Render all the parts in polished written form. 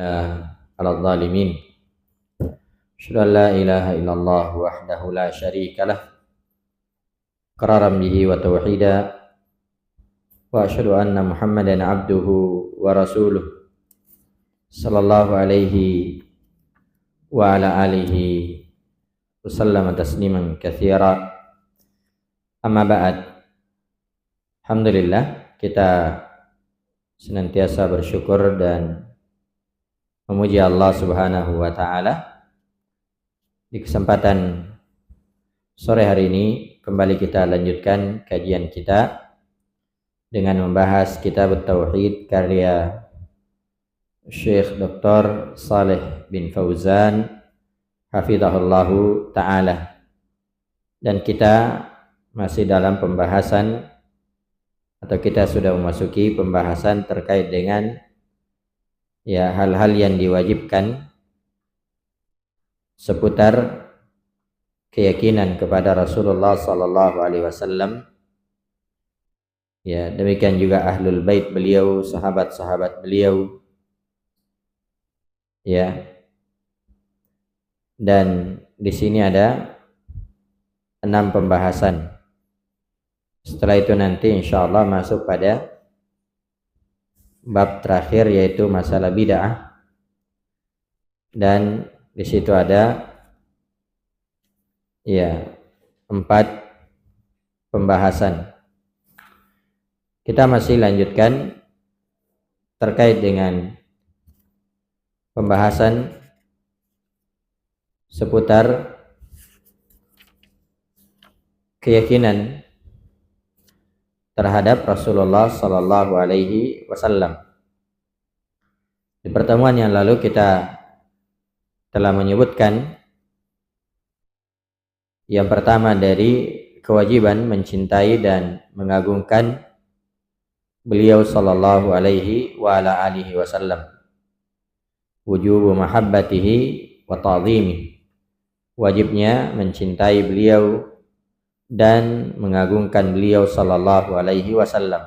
على الظالمين أشهد أن لا إله إلا الله وحده لا شريك له إقرارا به وتوحيدا وأشهد أن محمدا عبده ورسوله صلى الله عليه وعلى آله وسلم تسليما كثيرا. Amma ba'd. Alhamdulillah, kita senantiasa bersyukur dan memuji Allah Subhanahu wa taala. Di kesempatan sore hari ini kembali kita lanjutkan kajian kita dengan membahas kitab Tauhid karya Syekh Dr. Saleh bin Fauzan hafizahullahu taala. Dan kita masih dalam pembahasan atau kita sudah memasuki pembahasan terkait dengan hal-hal yang diwajibkan seputar keyakinan kepada Rasulullah sallallahu alaihi wasallam. Demikian juga ahlul bait beliau, sahabat-sahabat beliau. Dan di sini ada 6 pembahasan. Setelah itu nanti insyaallah masuk pada bab terakhir, yaitu masalah bid'ah. Dan di situ ada 4 pembahasan. Kita masih lanjutkan terkait dengan pembahasan seputar keyakinan terhadap Rasulullah sallallahu alaihi wasallam. Di pertemuan yang lalu kita telah menyebutkan yang pertama dari kewajiban mencintai dan mengagungkan beliau sallallahu alaihi wa ala alihi wasallam. Wujubu mahabbatihi wa ta'zimihi. Wajibnya mencintai beliau dan mengagungkan beliau sallallahu alaihi wasallam.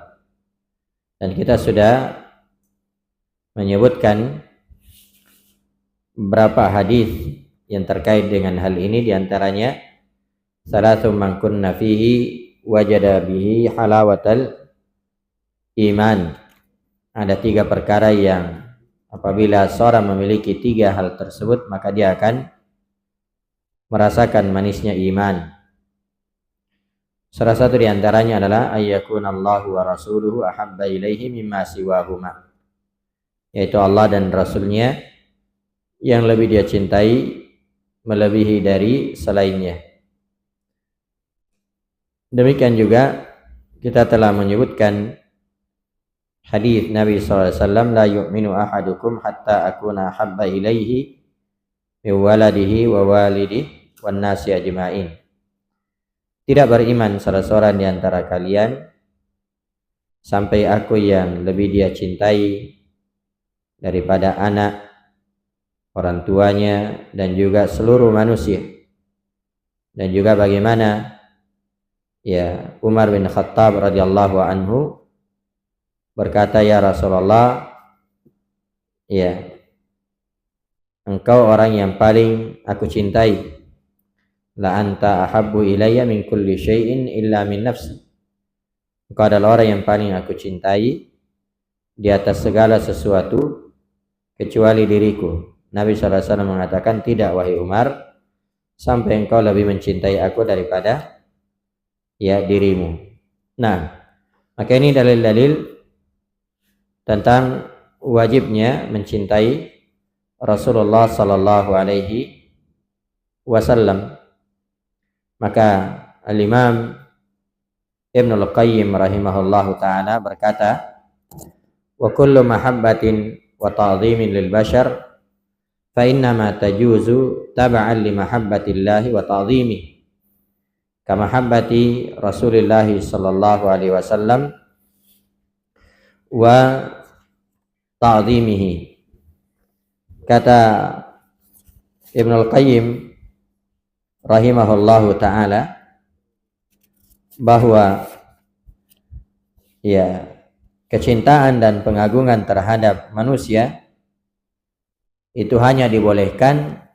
Dan kita sudah menyebutkan beberapa hadis yang terkait dengan hal ini, diantaranya salatu man kunna fihi wajada bihi halawatal iman. Ada 3 perkara yang apabila seorang memiliki 3 hal tersebut, maka dia akan merasakan manisnya iman. Salah satu di antaranya adalah ayyakunallahu wa rasuluhu ahabba ilaihi mimma siwahuma, yaitu Allah dan Rasulnya yang lebih dia cintai melebihi dari selainnya. Demikian juga kita telah menyebutkan hadis Nabi SAW, la yu'minu ahadukum hatta akuna ahabba ilaihi min waladihi wa walidihi wan nasi ajma'in. Tidak beriman salah seorang di antara kalian sampai aku yang lebih dia cintai daripada anak, orang tuanya, dan juga seluruh manusia. Dan juga bagaimana Umar bin Khattab radhiyallahu anhu berkata, ya Rasulullah, engkau orang yang paling aku cintai. La anta ahabbu ilayya min kulli syai'in illa min nafsi. Engkau adalah orang yang paling aku cintai di atas segala sesuatu kecuali diriku. Nabi SAW mengatakan, tidak wahai Umar, sampai engkau lebih mencintai aku daripada dirimu. Nah, maka ini dalil-dalil tentang wajibnya mencintai Rasulullah sallallahu alaihi wasallam. Maka Al-Imam Ibnul Qayyim rahimahullahu ta'ala berkata, wa kullu mahabbatin wa ta'zimin lil bashar fa innama tajuzu tab'an li mahabbatillahi wa ta'zimihi kama mahabbati Rasulillahi sallallahu alaihi wasallam wa ta'zimihi. Kata Ibnul Qayyim rahimahullahu ta'ala bahwa kecintaan dan pengagungan terhadap manusia itu hanya dibolehkan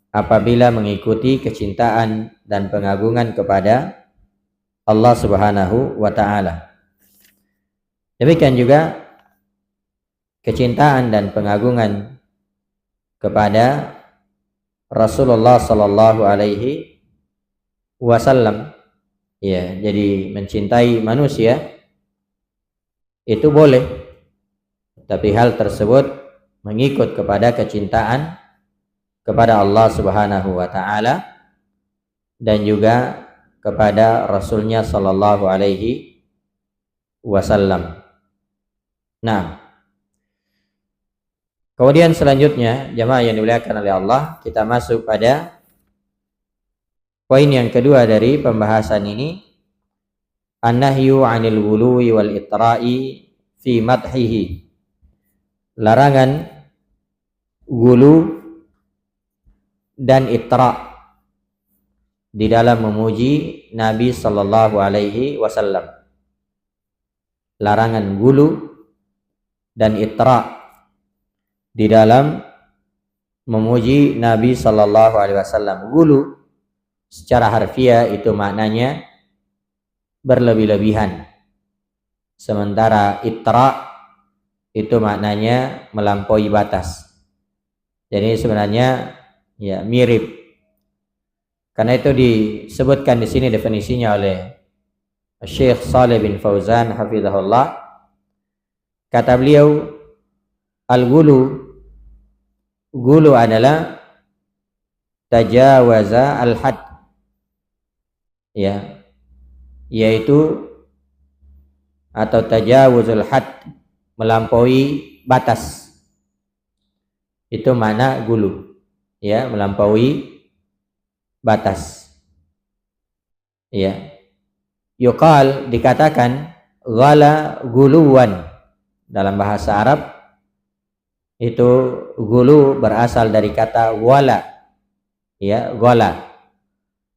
apabila mengikuti kecintaan dan pengagungan kepada Allah Subhanahu wa taala. Demikian juga kecintaan dan pengagungan kepada Rasulullah sallallahu alaihi wasallam. Ya, jadi mencintai manusia itu boleh, tapi hal tersebut mengikut kepada kecintaan kepada Allah Subhanahu wa taala dan juga kepada Rasulnya sallallahu alaihi wasallam. Nah, kemudian selanjutnya jamaah yang dimuliakan oleh Allah, kita masuk pada poin yang kedua dari pembahasan ini, an-nahyu 'anil ghuluwi wal itra'i fi madhihi. Larangan gulu dan itra di dalam memuji Nabi sallallahu alaihi wasallam. Larangan gulu dan itra di dalam memuji Nabi sallallahu alaihi wasallam. Gulu secara harfiah itu maknanya berlebih-lebihan. Sementara itra itu maknanya melampaui batas. Jadi sebenarnya ya mirip. Karena itu disebutkan di sini definisinya oleh Syekh Shalih bin Fauzan hafizahullah. Kata beliau, gulu adalah tajawaza al-had, ya, yaitu atau tajawuzul had, melampaui batas. Itu makna gulu, ya, melampaui batas. Ya. Yuqal, dikatakan ghala guluwan. Dalam bahasa Arab itu gulu berasal dari kata wala, ya, ghala.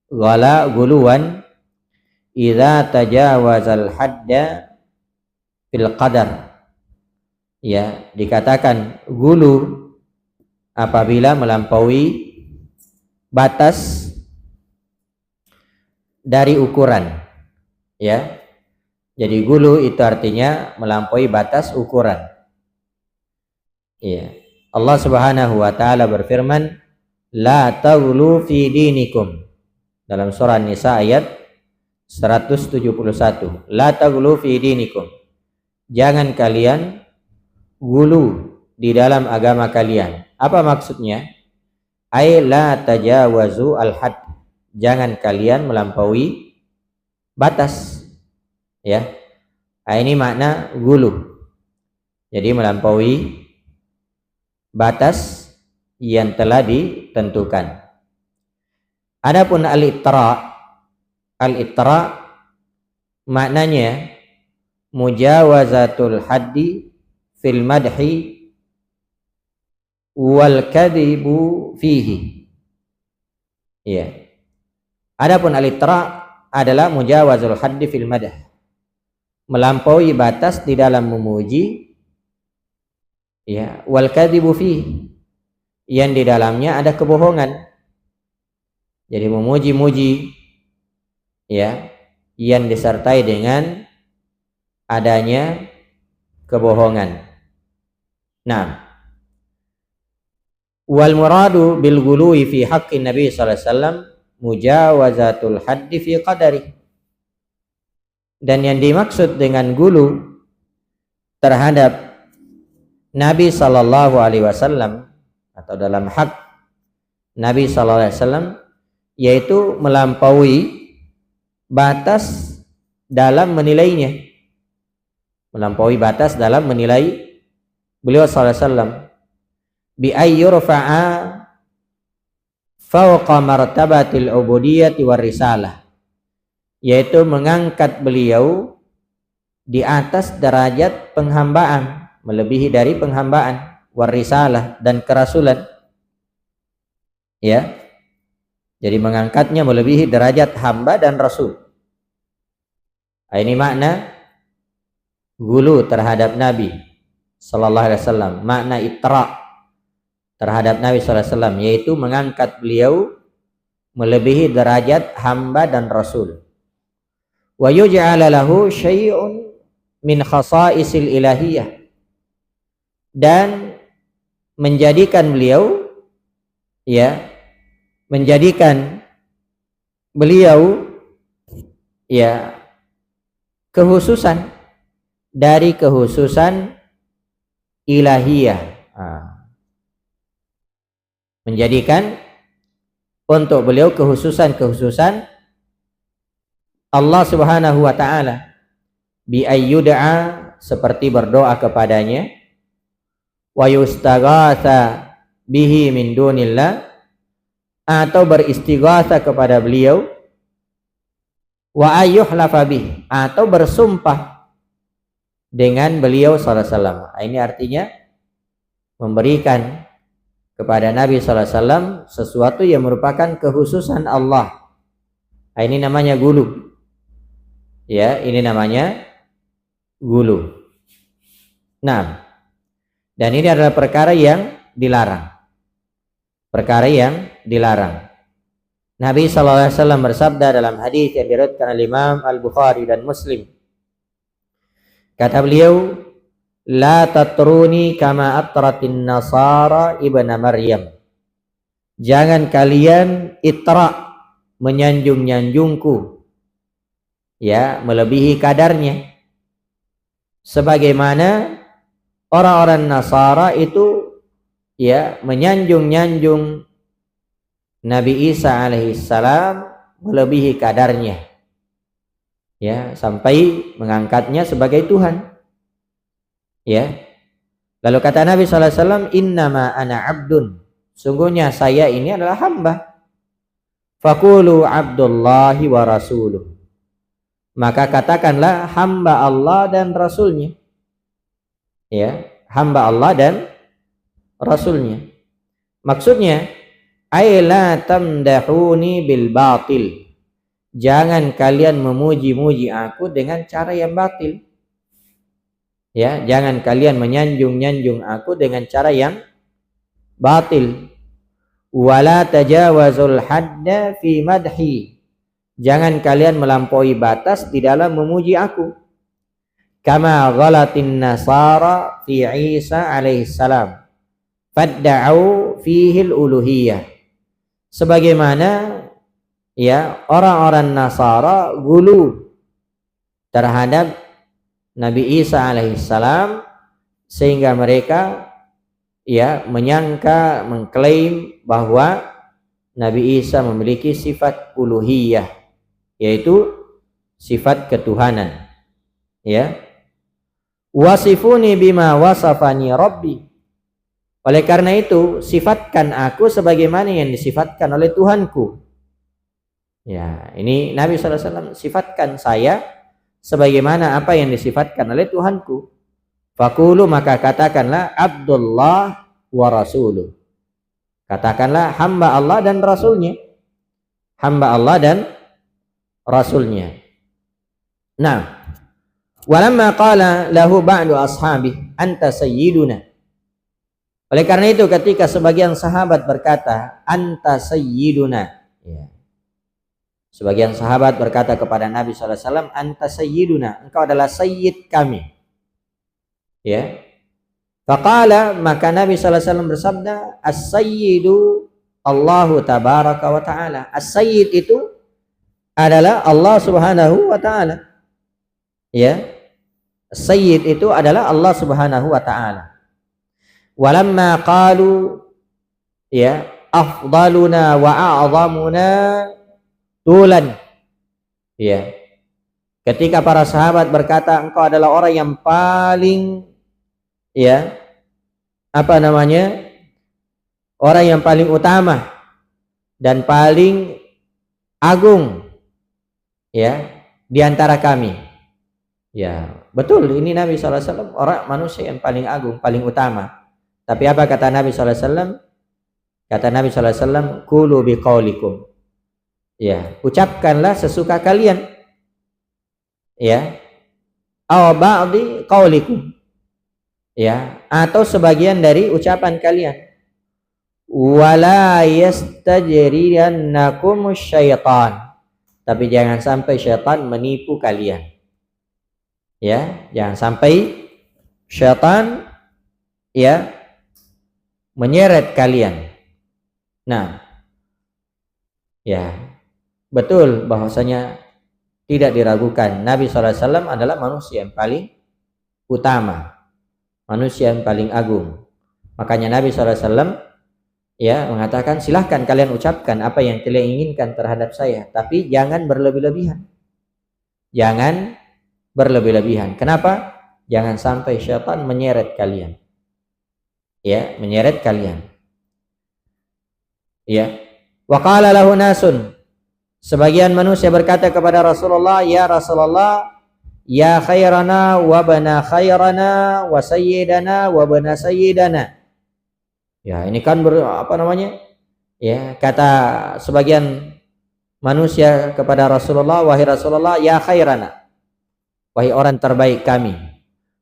Ghala guluwan idza tajawazal hadda fil qadar. Ya, dikatakan gulu apabila melampaui batas dari ukuran. Ya. Jadi gulu itu artinya melampaui batas ukuran. Ya. Allah Subhanahu wa taala berfirman, la taghlu fi dinikum. Dalam surah Nisa ayat 171. La taghlu fi dinikum. Jangan kalian gulu di dalam agama kalian. Apa maksudnya? Ai la tajawazu al-had. Jangan kalian melampaui batas. Ya. Ini makna gulu. Jadi melampaui batas yang telah ditentukan. Adapun al-itra maknanya mujawazatul haddi fil madhi wal kadhibu fihi. Ya. Adapun al-itra adalah mujawazul haddi fil madh, melampaui batas di dalam memuji, ya, wal kadhibu fihi, yang di dalamnya ada kebohongan. Jadi memuji-muji, ya, yang disertai dengan adanya kebohongan. Nah, wal muradu bil ghuluwi fi haqqin Nabi sallallahu alaihi wasallam mujawazatul haddi fi qadari. Dan yang dimaksud dengan gulu terhadap Nabi sallallahu alaihi wasallam atau dalam hak Nabi sallallahu alaihi wasallam yaitu melampaui batas dalam menilainya. Melampaui batas dalam menilai beliau sallallahu alaihi wasallam bi ayyurfa'a fawqa martabatil ubudiyyati war risalah, yaitu mengangkat beliau di atas derajat penghambaan, melebihi dari penghambaan, war risalah, dan kerasulan. Ya. Jadi mengangkatnya melebihi derajat hamba dan rasul. Ini makna gulu terhadap Nabi sallallahu alaihi wasallam, makna itra terhadap Nabi sallallahu alaihi wasallam, yaitu mengangkat beliau melebihi derajat hamba dan rasul. Wa yuj'ala lahu syai'un min khasa'isil ilahiyah, dan menjadikan beliau kekhususan dari kekhususan ilahiyah. Menjadikan untuk beliau kekhususan Allah Subhanahu wa taala, bi ayyud'a, seperti berdoa kepadanya, wa yustaghatha bihi min dunillah, atau beristighatha kepada beliau, wa ayyuhlafa bih, atau bersumpah dengan beliau sallallahu alaihi wasallam. Ini artinya memberikan kepada Nabi sallallahu alaihi wasallam sesuatu yang merupakan kekhususan Allah. Ini namanya gulu. Ya, ini namanya gulu. Nah, dan ini adalah perkara yang dilarang. Perkara yang dilarang. Nabi sallallahu alaihi wasallam bersabda dalam hadis yang diriwayatkan oleh Imam Al-Bukhari dan Muslim. Kata beliau, la tatruni kama atratin nasara ibna Maryam. Jangan kalian itra, menyanjung-nyanjungku, ya, melebihi kadarnya, sebagaimana orang-orang Nasara itu ya menyanjung-nyanjung Nabi Isa alaihissalam melebihi kadarnya, ya, sampai mengangkatnya sebagai Tuhan. Ya. Lalu kata Nabi sallallahu alaihi wasallam, innama ana abdun, sungguhnya saya ini adalah hamba. Faqulu abdullahi wa rasuluh, maka katakanlah hamba Allah dan rasulnya. Ya, hamba Allah dan rasulnya. Maksudnya, ay la tamdahuni bil batil, jangan kalian memuji-muji aku dengan cara yang batil. Ya, jangan kalian menyanjung-nyanjung aku dengan cara yang batil. Wala tajawazul hadda fi madhi, jangan kalian melampaui batas di dalam memuji aku. Kama ghalatin nasara fi Isa alaihissalam fadda'u fihi al-uluhiyah, sebagaimana ya orang-orang Nasara gulu terhadap Nabi Isa alaihissalam, sehingga mereka ya menyangka, mengklaim bahwa Nabi Isa memiliki sifat uluhiyah, yaitu sifat ketuhanan. Ya, wasifuni bima wasafani rabbi, oleh karena itu sifatkan aku sebagaimana yang disifatkan oleh Tuhanku. Ya, ini Nabi sallallahu alaihi wasallam, sifatkan saya sebagaimana apa yang disifatkan oleh Tuhanku. Faqulu, maka katakanlah Abdullah wa rasuluh, katakanlah hamba Allah dan rasulnya. Hamba Allah dan rasulnya. Nah, walamma qala lahu ba'du ashabi anta sayyiduna, oleh karena itu ketika sebagian sahabat berkata anta sayyiduna, ya, sebagian sahabat berkata kepada Nabi sallallahu alaihi wasallam, anta sayyiduna, engkau adalah sayyid kami. Ya. Faqala, maka Nabi sallallahu alaihi wasallam bersabda, as-sayyidu Allahu tabaraka wa ta'ala. As-sayyid itu adalah Allah Subhanahu wa ta'ala. Ya. As-sayyid itu adalah Allah Subhanahu wa ta'ala. Walamma qalu ya afdaluna wa a'zamuna tulan, ya, ketika para sahabat berkata engkau adalah orang yang paling, ya, orang yang paling utama dan paling agung, ya, di antara kami. Ya, betul, ini Nabi sallallahu alaihi wasallam orang manusia yang paling agung, paling utama. Tapi apa kata Nabi sallallahu alaihi wasallam? Kata Nabi sallallahu alaihi wasallam, qulu biqaulikum, ya, ucapkanlah sesuka kalian, ya, aw ba'di qaulikum, ya, atau sebagian dari ucapan kalian. wala yastajriyannakum syaitan, tapi jangan sampai syaitan menipu kalian. Ya, jangan sampai syaitan ya menyeret kalian. Nah, ya betul bahwasanya tidak diragukan Nabi SAW adalah manusia yang paling utama, manusia yang paling agung. Makanya Nabi SAW ya mengatakan, silahkan kalian ucapkan apa yang kalian inginkan terhadap saya, tapi jangan berlebih-lebihan. Jangan berlebih-lebihan. Kenapa? Jangan sampai syaitan menyeret kalian. Ya, menyeret kalian. Ya. Wa qala lahu nasun. Sebagian manusia berkata kepada Rasulullah, ya Rasulullah, ya khairana wa bana khairana wa sayyidana wa bana sayyidana. Ya, ini kan ya, kata sebagian manusia kepada Rasulullah, wahai Rasulullah, ya khairana, wahai orang terbaik kami,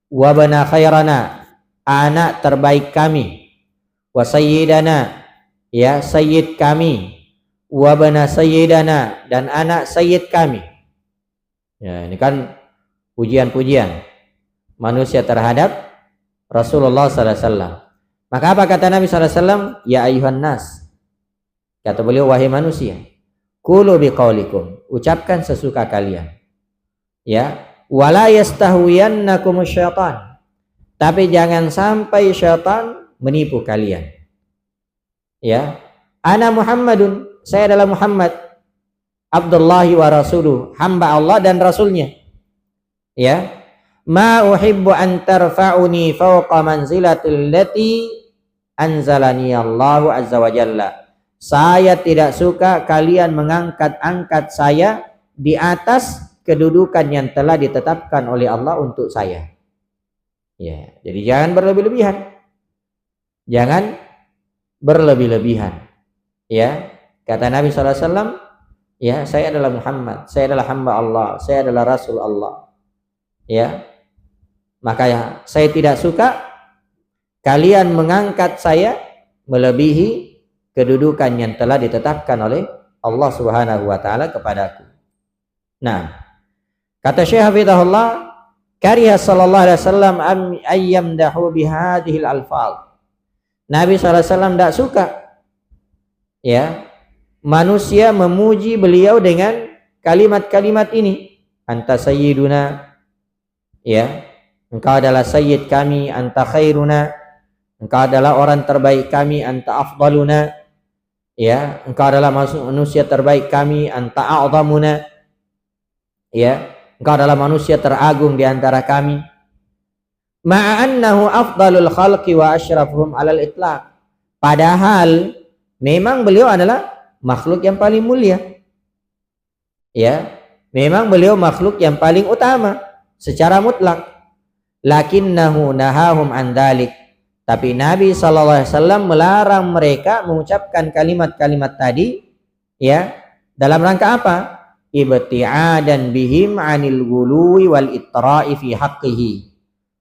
wa bana khairana, anak terbaik kami, wa sayyidana, ya sayyid kami, wa bana sayyidana, dan anak sayyid kami. Ya, ini kan pujian-pujian manusia terhadap Rasulullah sallallahu alaihi wasallam. Maka apa kata Nabi sallallahu alaihi wasallam? Ya ayuhan nas. Kata beliau, wahai manusia, qulu biqaulikum, ucapkan sesuka kalian. Ya, wala yastahwiyannakum syaitan, tapi jangan sampai syaitan menipu kalian. Ya, ana Muhammadun, saya adalah Muhammad, Abdullahi wa rasuluh, hamba Allah dan rasulnya. Ya, ma uhibbu an tarfa'uni fawqa manzilatil lati anzalani Allahu azza wa jalla. Saya tidak suka kalian mengangkat-angkat saya di atas kedudukan yang telah ditetapkan oleh Allah untuk saya. Ya, jadi jangan berlebih-lebihan. Jangan berlebih-lebihan. Ya, kata Nabi sallallahu alaihi wasallam, ya, saya adalah Muhammad, saya adalah hamba Allah, saya adalah rasul Allah. Ya. Maka ya, saya tidak suka kalian mengangkat saya melebihi kedudukan yang telah ditetapkan oleh Allah Subhanahu wa taala kepadaku. Nah, kata Syekh Hafizahullah, kariha sallallahu alaihi wasallam ayyamdahu bihadhil alfaz. Nabi sallallahu alaihi wasallam tidak suka ya manusia memuji beliau dengan kalimat-kalimat ini. Anta sayyiduna, ya, engkau adalah sayyid kami, anta khairuna, engkau adalah orang terbaik kami, anta afdaluna, ya, engkau adalah manusia terbaik kami, anta a'zamuna, ya, engkau adalah manusia teragung di antara kami. Ma'annahu afdalul khalqi wa asyrafhum alal itlaq. Padahal memang beliau adalah makhluk yang paling mulia. Ya, memang beliau makhluk yang paling utama secara mutlak. Lakinnahu nahahum an dalik. Tapi Nabi sallallahu alaihi wasallam melarang mereka mengucapkan kalimat-kalimat tadi, ya, dalam rangka apa? Ibti'adan bihim 'anil ghuluwi wal itra'i fi haqqihi.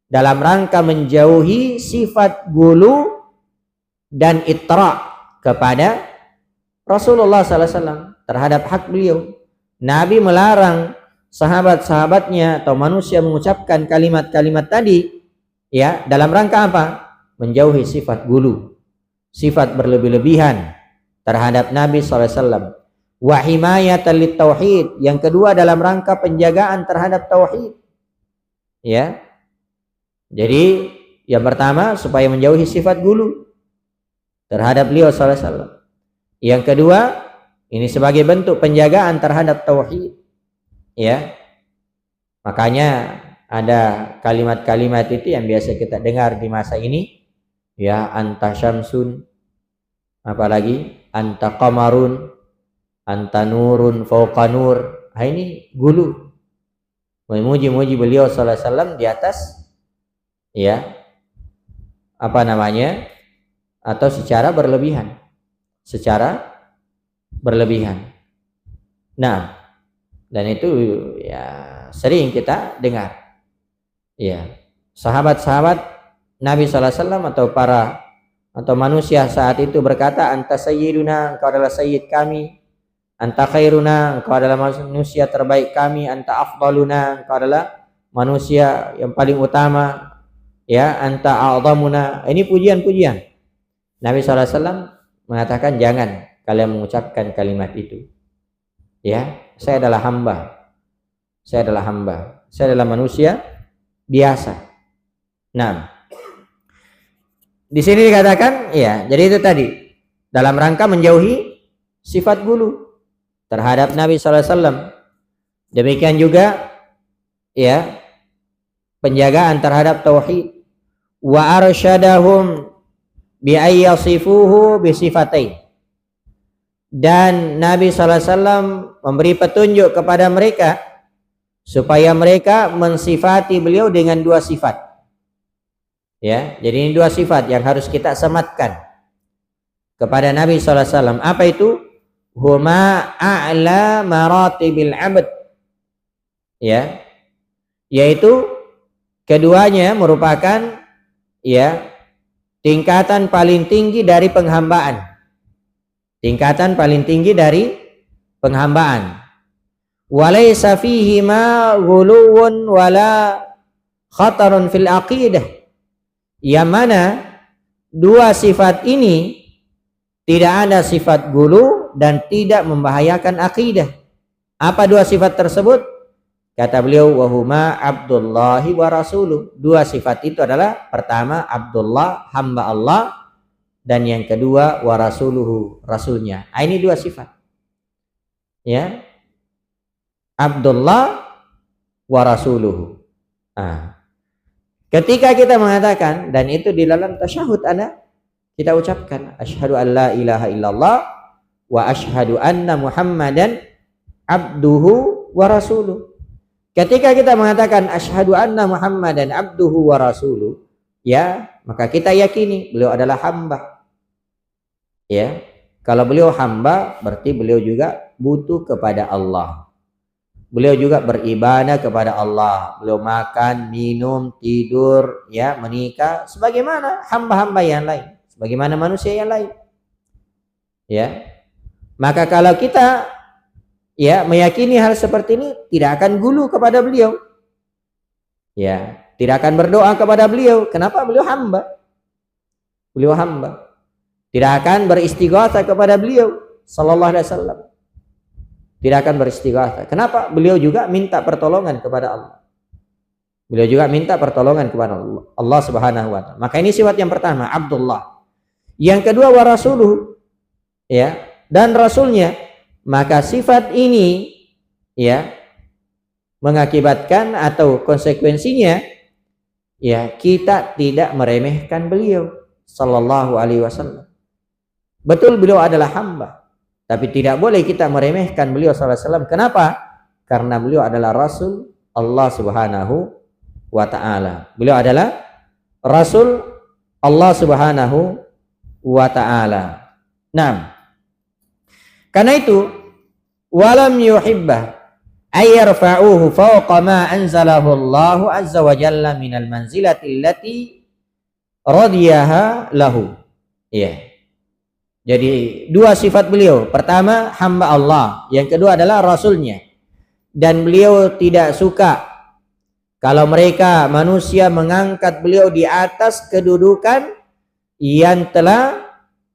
Dalam rangka menjauhi sifat gulu dan itra kepada Rasulullah sallallahu alaihi wasallam terhadap hak beliau. Nabi melarang sahabat-sahabatnya atau manusia mengucapkan kalimat-kalimat tadi, ya, dalam rangka apa? Menjauhi sifat gulu, sifat berlebih-lebihan terhadap Nabi SAW. Wa himayatan lit tauhid, yang kedua dalam rangka penjagaan terhadap tauhid. Ya. Jadi yang pertama supaya menjauhi sifat gulu terhadap beliau SAW. Yang kedua, ini sebagai bentuk penjagaan terhadap tauhid. Ya. Makanya ada kalimat-kalimat itu yang biasa kita dengar di masa ini. Ya, anta syamsun, apalagi anta qamarun, anta nurun fauqa nur. Ini gulu. Memuji-muji beliau sallallahu alaihi wasallam di atas, ya, apa namanya? Atau secara berlebihan. Secara berlebihan. Nah, dan itu ya sering kita dengar. Ya, sahabat-sahabat Nabi sallallahu alaihi wasallam atau para atau manusia saat itu berkata, anta sayyiduna, engkau adalah sayyid kami, anta khairuna, engkau adalah manusia terbaik kami, anta afdaluna, engkau adalah manusia yang paling utama, ya, anta a'zamuna. Ini pujian-pujian. Nabi SAW mengatakan, jangan kalian mengucapkan kalimat itu. Ya, saya adalah hamba. Saya adalah hamba. Saya adalah manusia biasa. Nah, di sini dikatakan, ya, jadi itu tadi dalam rangka menjauhi sifat gulu terhadap Nabi SAW. Demikian juga, ya, penjagaan terhadap tauhid. Wa arsyadahum bi ayyasifuhu bi sifatain. Dan Nabi SAW memberi petunjuk kepada mereka supaya mereka mensifati beliau dengan dua sifat. Ya, jadi ini dua sifat yang harus kita sematkan kepada Nabi SAW. Apa itu? Huma a'la maratibil abd. Ya, yaitu keduanya merupakan, ya, tingkatan paling tinggi dari penghambaan. Tingkatan paling tinggi dari penghambaan. Walaysa fihi ma ghuluwun wala khatarun fil aqidah. Yang mana dua sifat ini tidak ada sifat gulu dan tidak membahayakan akidah. Apa dua sifat tersebut? Kata beliau, wahuma abdullahi wa rasuluh. Dua sifat itu adalah, pertama Abdullah, hamba Allah, dan yang kedua wa rasuluhu, rasulnya. Ini dua sifat. Ya. Abdullah wa rasuluhu. Ketika kita mengatakan, dan itu di dalam tasyahud kita ucapkan asyhadu an la ilaha illallah wa asyhadu anna muhammadan abduhu wa rasuluh. Ketika kita mengatakan asyhadu anna muhammadan abduhu wa rasuluh, ya, maka kita yakini beliau adalah hamba. Ya, kalau beliau hamba berarti beliau juga butuh kepada Allah. Beliau juga beribadah kepada Allah. Beliau makan, minum, tidur, ya, menikah sebagaimana hamba-hamba yang lain, sebagaimana manusia yang lain. Ya. Maka kalau kita, ya, meyakini hal seperti ini, tidak akan gulu kepada beliau. Ya, tidak akan berdoa kepada beliau. Kenapa? Beliau hamba. Beliau hamba. Tidak akan beristighatsah kepada beliau sallallahu alaihi wasallam. Tidak akan beristighatsah. Kenapa? Beliau juga minta pertolongan kepada Allah. Beliau juga minta pertolongan kepada Allah Subhanahu wa taala. Maka ini sifat yang pertama, Abdullah. Yang kedua wa rasuluhu, ya, dan rasulnya. Maka sifat ini, ya, mengakibatkan atau konsekuensinya, ya, kita tidak meremehkan beliau sallallahu alaihi wasallam. Betul beliau adalah hamba, tapi tidak boleh kita meremehkan beliau sallallahu alaihi wasallam. Kenapa? Karena beliau adalah rasul Allah Subhanahu wa taala. Beliau adalah rasul Allah Subhanahu wa taala. Nah, karena itu walam yuhibbah ayyarfa'uhu fawqa ma anzalahu Allah azza wa jalla minal manzilati allati radiyaha lahu. Ya. Jadi dua sifat beliau. Pertama hamba Allah, yang kedua adalah rasulnya. Dan beliau tidak suka kalau mereka manusia mengangkat beliau di atas kedudukan yang telah,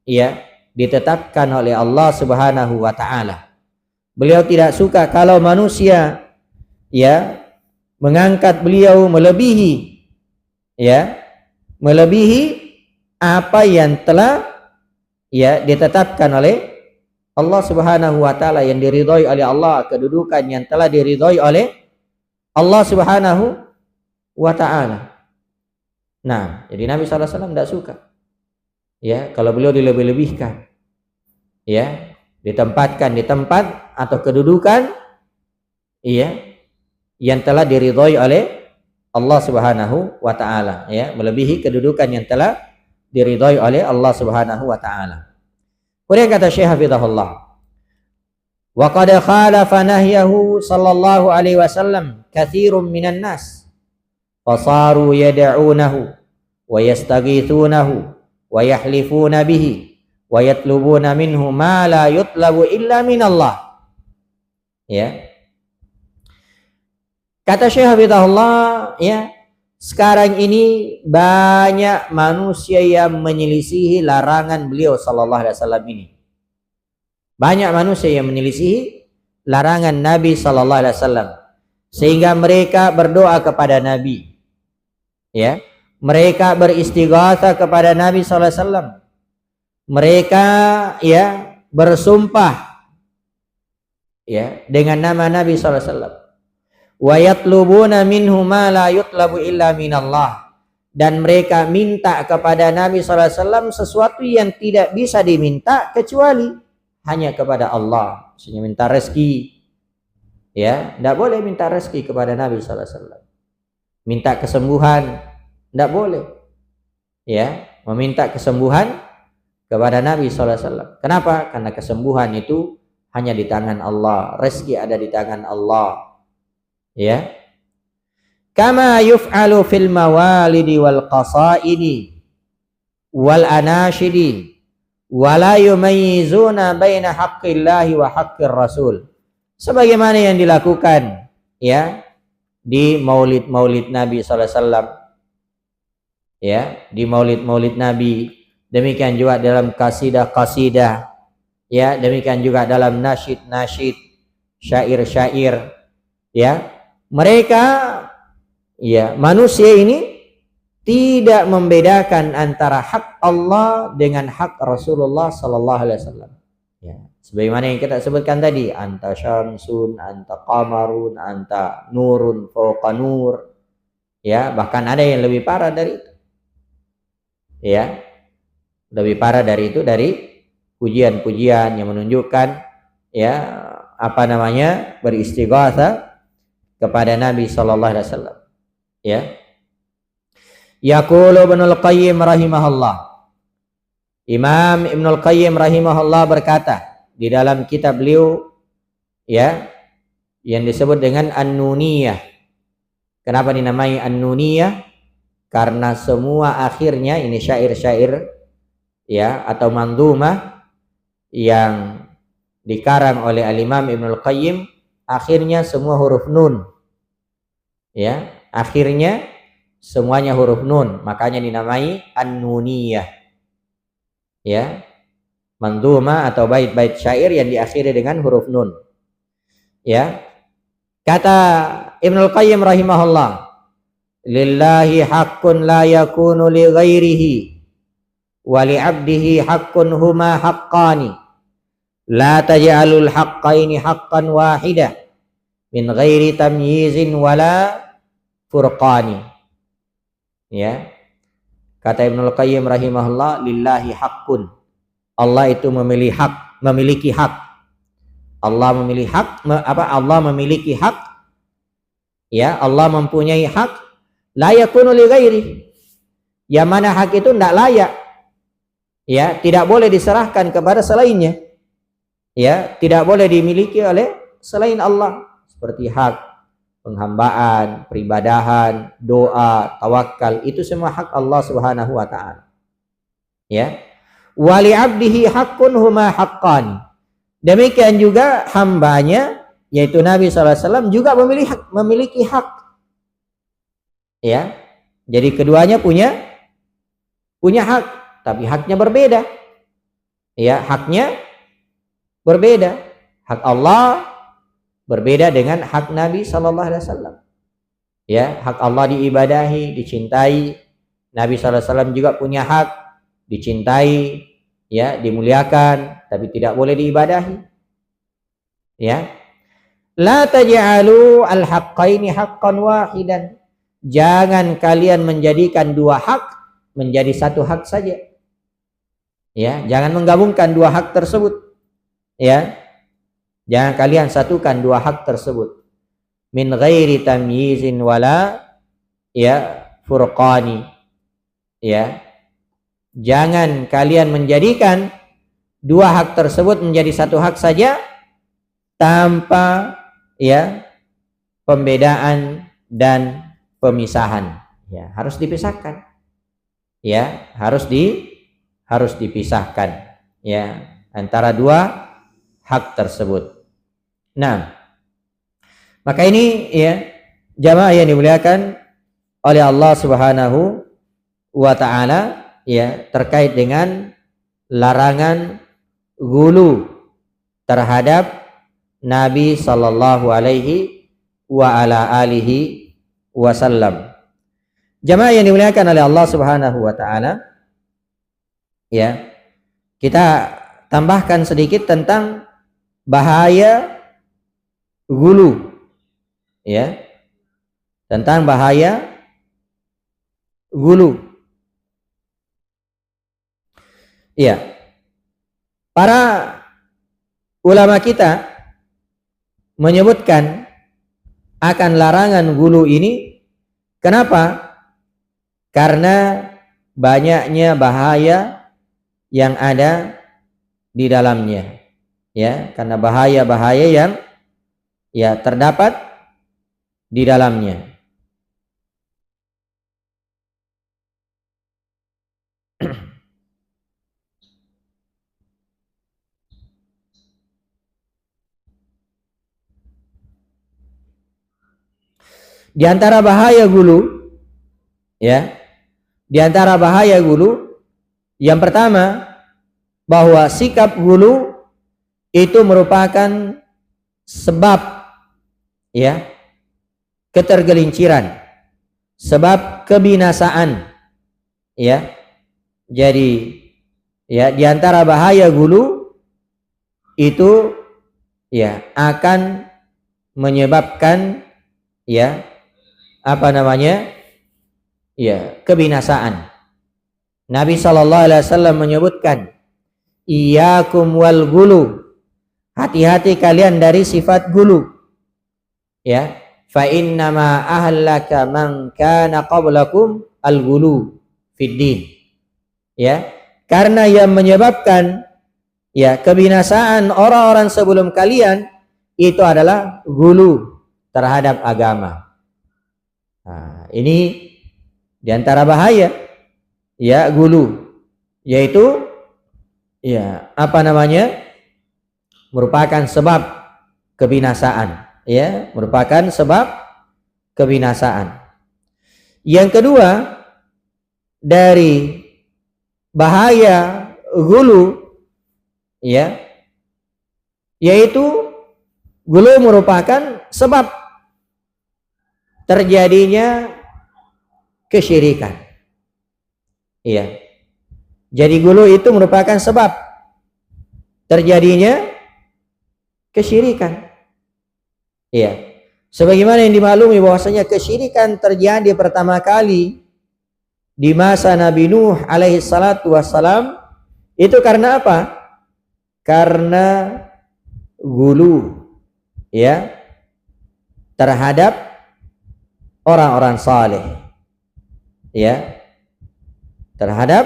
ya, ditetapkan oleh Allah Subhanahu wa taala. Beliau tidak suka kalau manusia, ya, mengangkat beliau melebihi, ya, melebihi apa yang telah, ya, ditetapkan oleh Allah Subhanahu wa taala, yang diridhoi oleh Allah, kedudukan yang telah diridhoi oleh Allah Subhanahu wa taala. Nah, jadi Nabi sallallahu alaihi wasallam tidak suka, ya, kalau beliau dilebih-lebihkan, ya, ditempatkan di tempat atau kedudukan, ya, yang telah diridhoi oleh Allah Subhanahu wa taala, ya, melebihi kedudukan yang telah diridhoi oleh Allah Subhanahu wa taala. Kemudian kata Syekh Hafizahullah, wa qad khalafa nahyahu sallallahu alaihi wasallam katsirun minan nas fasaru yad'unahu wa yastaghithunahu wa wa yahlifuna bihi wa yatlubuna minhu ma la yutlabu illa minallah. Ya. Kata Syekh Hafizahullah, ya, sekarang ini banyak manusia yang menyelisihi larangan beliau sallallahu alaihi wasallam ini. Banyak manusia yang menyelisihi larangan Nabi sallallahu alaihi wasallam sehingga mereka berdoa kepada Nabi. Ya, mereka beristighatsah kepada Nabi sallallahu alaihi wasallam. Mereka ya bersumpah ya dengan nama Nabi sallallahu alaihi wasallam. Wa yatlubuna minhu ma la yutlabu illa minallah, dan mereka minta kepada Nabi sallallahu alaihi wasallam sesuatu yang tidak bisa diminta kecuali hanya kepada Allah. Maksudnya minta rezeki, ya, tidak boleh minta rezeki kepada Nabi sallallahu alaihi wasallam. Minta kesembuhan tidak boleh, ya, meminta kesembuhan kepada Nabi sallallahu alaihi wasallam. Kenapa? Karena kesembuhan itu hanya di tangan Allah, rezeki ada di tangan Allah. Ya, kama yuf'alu fil mawalidi wal qasaidi wal anashidi wala yumayyizuna baina haqqillahi wa haqqir rasul, sebagaimana yang dilakukan ya di maulid-maulid Nabi sallallahu alaihi wasallam, ya, di maulid-maulid Nabi, demikian juga dalam qasidah-qasidah, ya, demikian juga dalam nasyid-nasyid, syair-syair, ya. Mereka ya manusia ini tidak membedakan antara hak Allah dengan hak Rasulullah sallallahu alaihi wasallam. Ya, sebagaimana yang kita sebutkan tadi, anta syamsun, anta qamarun, anta nurun fawqa nur. Ya, bahkan ada yang lebih parah dari itu. Ya. Lebih parah dari itu, dari pujian-pujian yang menunjukkan ya apa namanya beristighatsah kepada Nabi sallallahu alaihi wasallam. Ya. Yaqulu Ibnul Qayyim rahimahullah. Imam Ibnul Qayyim rahimahullah berkata di dalam kitab beliau ya yang disebut dengan An-Nuniyah. Kenapa dinamai An-Nuniyah? Karena semua akhirnya ini syair-syair ya atau mandhumah yang dikarang oleh Al-Imam Ibnul Qayyim, akhirnya semua huruf nun. Ya, akhirnya semuanya huruf nun, makanya dinamai An-Nuniyah. Ya, mandhumah atau bait-bait syair yang diakhiri dengan huruf nun. Ya. Kata Ibnul Qayyim rahimahullah, lillahi haqqun la yakunu li ghairihi wa li 'abdihi haqqun huma haqqani la taj'alul haqqaini haqqan wahidah min ghairi tamyizin wala furqani. Ya. Kata Ibnul Qayyim rahimahullah, lillahi haqqun. Allah itu memiliki hak. Allah memiliki hak, Allah memiliki hak. Ya, Allah mempunyai hak la yakunu li ghairi. Yang mana hak itu tidak layak. Ya, tidak boleh diserahkan kepada selainnya. Ya, tidak boleh dimiliki oleh selain Allah, seperti hak penghambaan, peribadahan, doa, tawakal, itu semua hak Allah Subhanahu wa taala. Ya. Wa li 'abdihi haqqun huma haqqan. Demikian juga hambanya yaitu Nabi sallallahu alaihi wasallam juga memiliki hak. Ya. Jadi keduanya punya hak, tapi haknya berbeda. Ya, haknya berbeda. Hak Allah berbeda dengan hak Nabi sallallahu alaihi wasallam. Ya, hak Allah diibadahi, dicintai. Nabi sallallahu alaihi wasallam juga punya hak dicintai, ya, dimuliakan, tapi tidak boleh diibadahi. Ya. La taj'alu al-haqqaini haqqan wahidan. Jangan kalian menjadikan dua hak menjadi satu hak saja. Ya, jangan menggabungkan dua hak tersebut. Ya. Jangan kalian satukan dua hak tersebut. Min ghairi tamyizin wala ya furqani. Ya. Jangan kalian menjadikan dua hak tersebut menjadi satu hak saja tanpa ya pembedaan dan pemisahan. Ya, harus dipisahkan. Ya, harus harus dipisahkan, ya, antara dua hak tersebut. Nah, maka ini ya jamaah yang dimuliakan oleh Allah Subhanahu wa taala, ya, terkait dengan larangan ghulu terhadap Nabi sallallahu alaihi wa ala alihi wasallam. Jamaah yang dimuliakan oleh Allah Subhanahu wa taala, ya, kita tambahkan sedikit tentang bahaya ghulu, ya, tentang bahaya ghulu. Ya, para ulama kita menyebutkan akan larangan ghulu ini. Kenapa? Karena banyaknya bahaya yang ada di dalamnya, ya, karena bahaya-bahaya yang ya terdapat di dalamnya. Di antara bahaya ghulu, ya, di antara bahaya ghulu yang pertama, bahwa sikap ghulu itu merupakan sebab, ya, ketergelinciran, sebab kebinasaan, ya. Jadi, ya, di antara bahaya ghulu itu, ya, akan menyebabkan, ya, apa namanya, ya, kebinasaan. Nabi sallallahu alaihi wasallam menyebutkan, iyyakum wal ghulu, hati-hati kalian dari sifat ghulu, ya, fa innama ahlaka man kana qablakum al ghulu fid din, ya, karena yang menyebabkan, ya, kebinasaan orang-orang sebelum kalian itu adalah ghulu terhadap agama. Nah, ini diantara bahaya, ya, ghulu, yaitu, ya, apa namanya, merupakan sebab kebinasaan, ya, merupakan sebab kebinasaan. Yang kedua dari bahaya ghulu, ya, yaitu ghulu merupakan sebab terjadinya kesyirikan. Iya. Jadi ghulu itu merupakan sebab terjadinya kesyirikan. Iya. Sebagaimana yang dimaklumi bahwasanya kesyirikan terjadi pertama kali di masa Nabi Nuh alaihi salatu wassalam itu karena apa? Karena ghulu, ya, terhadap orang-orang saleh, ya, terhadap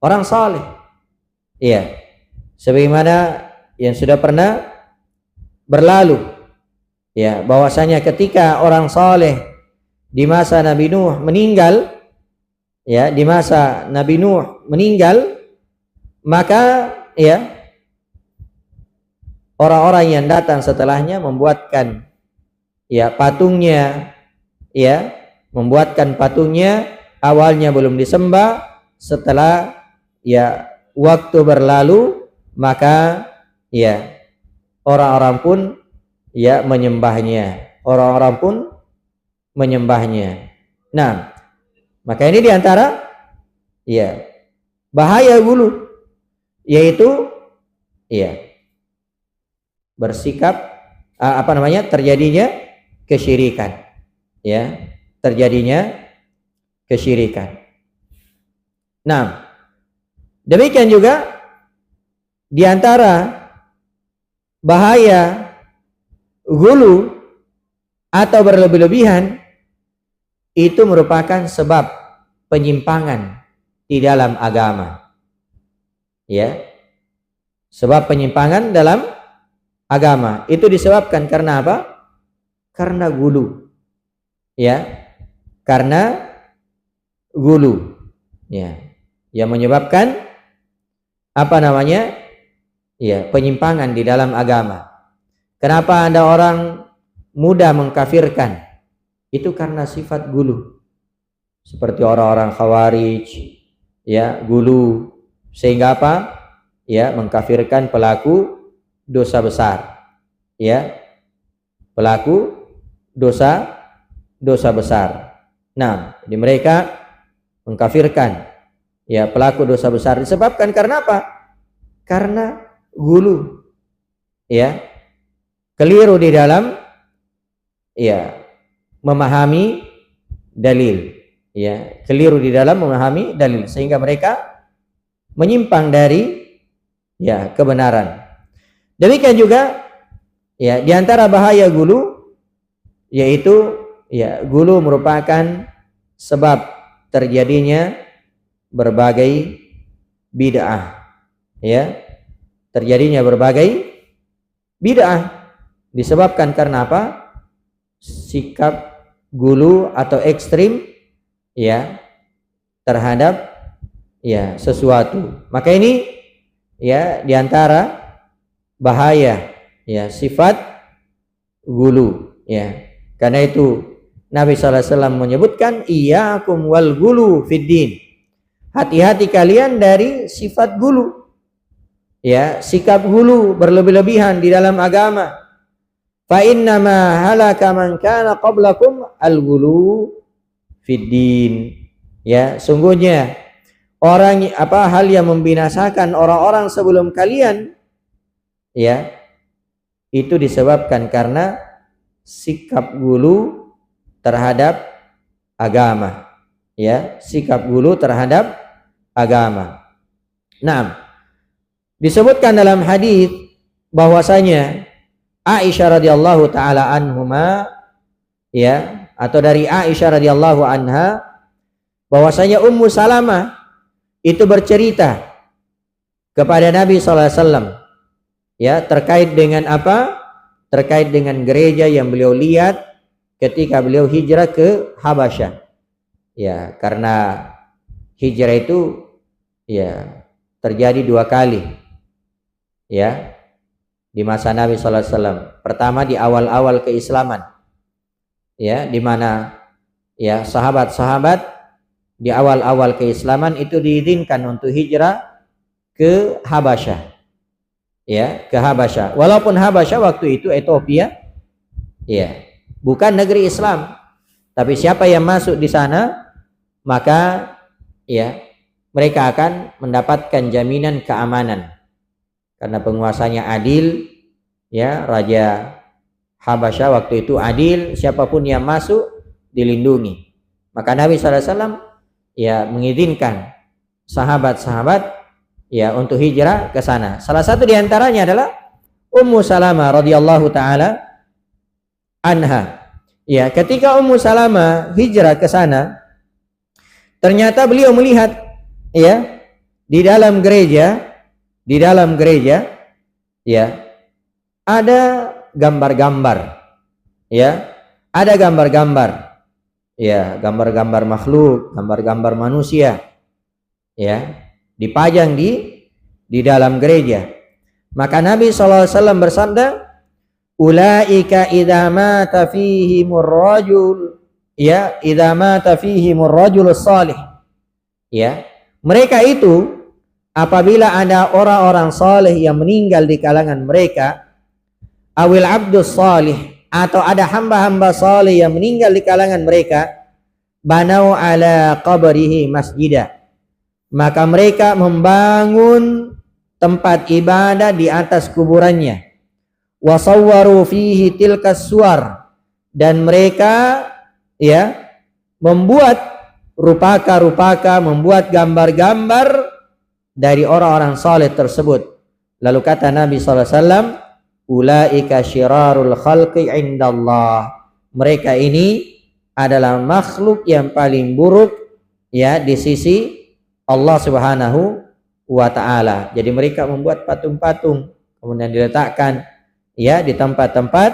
orang saleh, ya, sebagaimana yang sudah pernah berlalu, ya, bahwasanya ketika orang saleh di masa Nabi Nuh meninggal, ya, di masa Nabi Nuh meninggal, maka, ya, orang-orang yang datang setelahnya membuatkan, ya, patungnya, ya, membuatkan patungnya, awalnya belum disembah, setelah, ya, waktu berlalu, maka, ya, orang-orang pun, ya, menyembahnya, orang-orang pun menyembahnya. Nah, maka ini diantara, ya, bahaya ghulu, yaitu, ya, bersikap, apa namanya, terjadinya kesyirikan, ya, terjadinya kesyirikan. Nah, demikian juga di antara bahaya ghulu atau berlebih-lebihan itu merupakan sebab penyimpangan di dalam agama, ya, sebab penyimpangan dalam agama itu disebabkan karena apa? Karena ghulu, ya, karena ghulu, ya. yang menyebabkan apa namanya? Ya, penyimpangan di dalam agama. Kenapa ada orang mudah mengkafirkan? Itu karena sifat gulu. Seperti orang-orang Khawarij, ya, gulu, sehingga apa? Ya, mengkafirkan pelaku dosa besar. Ya. Pelaku dosa besar. Nah, jadi mereka mengkafirkan ya pelaku dosa besar disebabkan karena apa? Karena gulu, ya, keliru di dalam ya memahami dalil, ya, keliru di dalam memahami dalil sehingga mereka menyimpang dari ya kebenaran. Demikian juga ya di antara bahaya gulu yaitu ya gulu merupakan sebab terjadinya berbagai bid'ah, ya, terjadinya berbagai bid'ah disebabkan karena apa? Sikap gulu atau ekstrim ya terhadap ya sesuatu. Maka ini ya diantara bahaya ya sifat gulu, ya. Karena itu Nabi SAW menyebutkan iyyakum wal gulu fid din. Hati-hati kalian dari sifat gulu, ya, sikap gulu berlebih-lebihan di dalam agama. Fa innama halaka man kana qablakum al gulu fid din. Ya, sungguhnya hal yang membinasakan orang-orang sebelum kalian ya itu disebabkan karena sikap gulu terhadap agama, ya, sikap gulu terhadap agama. Nah, disebutkan dalam hadis bahwasanya Aisyah radhiyallahu taala anhuma ya atau dari Aisyah radhiyallahu anha bahwasanya Ummu Salamah itu bercerita kepada Nabi sallallahu alaihi wasallam ya terkait dengan apa? Terkait dengan gereja yang beliau lihat ketika beliau hijrah ke Habasyah. Ya, karena hijrah itu ya terjadi 2 kali. Ya. Di masa Nabi sallallahu alaihi wasallam. Pertama di awal-awal keislaman. Ya, di mana ya sahabat-sahabat di awal-awal keislaman itu diizinkan untuk hijrah ke Habasyah. Ya, ke Habasyah. Walaupun Habasyah waktu itu Ethiopia, ya, bukan negeri Islam. Tapi siapa yang masuk di sana, maka ya mereka akan mendapatkan jaminan keamanan. Karena penguasanya adil, ya, Raja Habasyah waktu itu adil, siapapun yang masuk dilindungi. Maka Nabi SAW ya mengizinkan sahabat-sahabat ya untuk hijrah ke sana. Salah satu di antaranya adalah Ummu Salamah radhiyallahu taala anha. Ya, ketika Ummu Salamah hijrah ke sana, ternyata beliau melihat ya di dalam gereja ya ada gambar-gambar, ya, ada gambar-gambar, ya, gambar-gambar makhluk, gambar-gambar manusia, ya, dipajang di dalam gereja. Maka Nabi SAW bersabda, ulaika idza mata fihimur rajul, ya, idza mata fihimur rajulus salih, ya, mereka itu apabila ada orang-orang saleh yang meninggal di kalangan mereka, awil abdus salih, atau ada hamba-hamba saleh yang meninggal di kalangan mereka, banau ala qabrihi masjidah, maka mereka membangun tempat ibadah di atas kuburannya, wasawwaru fihi tilkas suwar, dan mereka ya membuat rupaka-rupaka, membuat gambar-gambar dari orang-orang saleh tersebut. Lalu kata Nabi SAW, ulaika syirarul khalqi indallah, mereka ini adalah makhluk yang paling buruk ya di sisi Allah Subhanahu wa taala. Jadi mereka membuat patung-patung kemudian diletakkan ya di tempat-tempat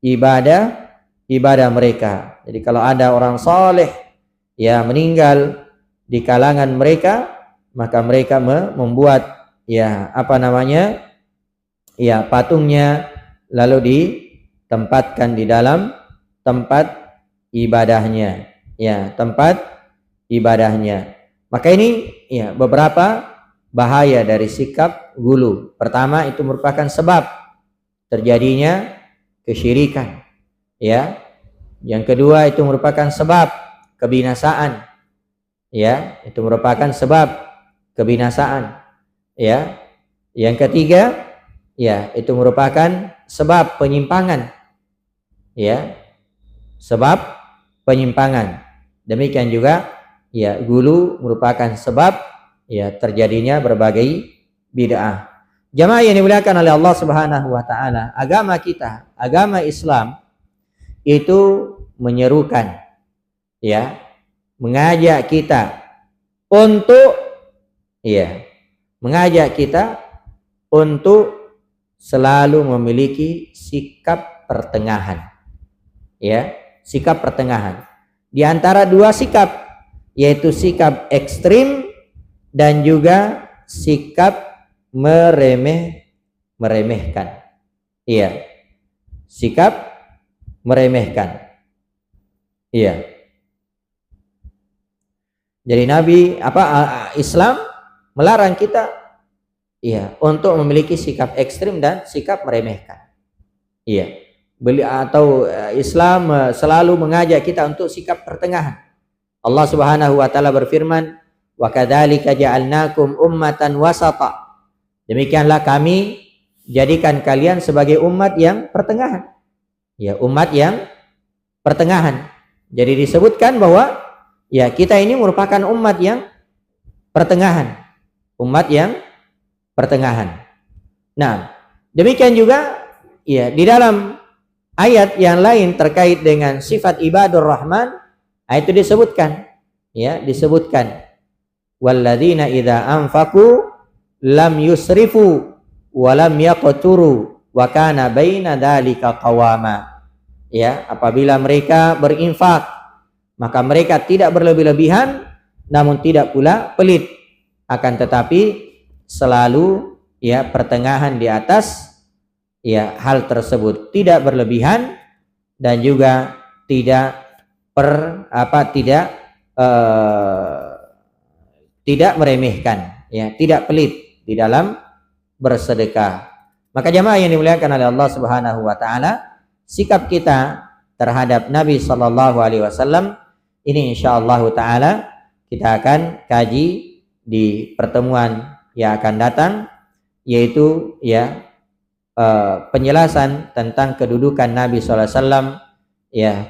ibadah mereka. Jadi kalau ada orang saleh ya meninggal di kalangan mereka, maka mereka membuat patungnya, lalu ditempatkan di dalam tempat ibadahnya, tempat ibadahnya. Maka ini beberapa bahaya dari sikap ghulu. Pertama, itu merupakan sebab terjadinya kesyirikan, Yang kedua, itu merupakan sebab kebinasaan, itu merupakan sebab kebinasaan, Yang ketiga, itu merupakan sebab penyimpangan, sebab penyimpangan. Demikian juga ghulu merupakan sebab terjadinya berbagai bid'ah. Jamaah yang dimuliakan oleh Allah Subhanahu wa taala, agama kita, agama Islam itu menyerukan, mengajak kita untuk selalu memiliki sikap pertengahan, sikap pertengahan di antara dua sikap, yaitu sikap ekstrim dan juga sikap meremehkan. Sikap meremehkan. Jadi Islam melarang kita untuk memiliki sikap ekstrim dan sikap meremehkan. Islam selalu mengajak kita untuk sikap pertengahan. Allah Subhanahu wa taala berfirman, "Wa kadzalika ja'alnakum ummatan wasata." Demikianlah kami jadikan kalian sebagai umat yang pertengahan. Umat yang pertengahan. Jadi disebutkan bahwa kita ini merupakan umat yang pertengahan. Umat yang pertengahan. Nah, demikian juga di dalam ayat yang lain terkait dengan sifat ibadur rahman, itu disebutkan, walladzina idza anfaqu lam yusrifu wa lam yaqturu wa kana baina dzalika qawama. Apabila mereka berinfak, maka mereka tidak berlebih-lebihan namun tidak pula pelit, akan tetapi selalu pertengahan di atas hal tersebut, tidak berlebihan dan juga tidak tidak meremehkan, tidak pelit di dalam bersedekah. Maka jamaah yang dimuliakan oleh Allah Subhanahu wa taala, sikap kita terhadap Nabi sallallahu alaihi wasallam ini insyaallah taala kita akan kaji di pertemuan yang akan datang, yaitu penjelasan tentang kedudukan Nabi sallallahu alaihi wasallam.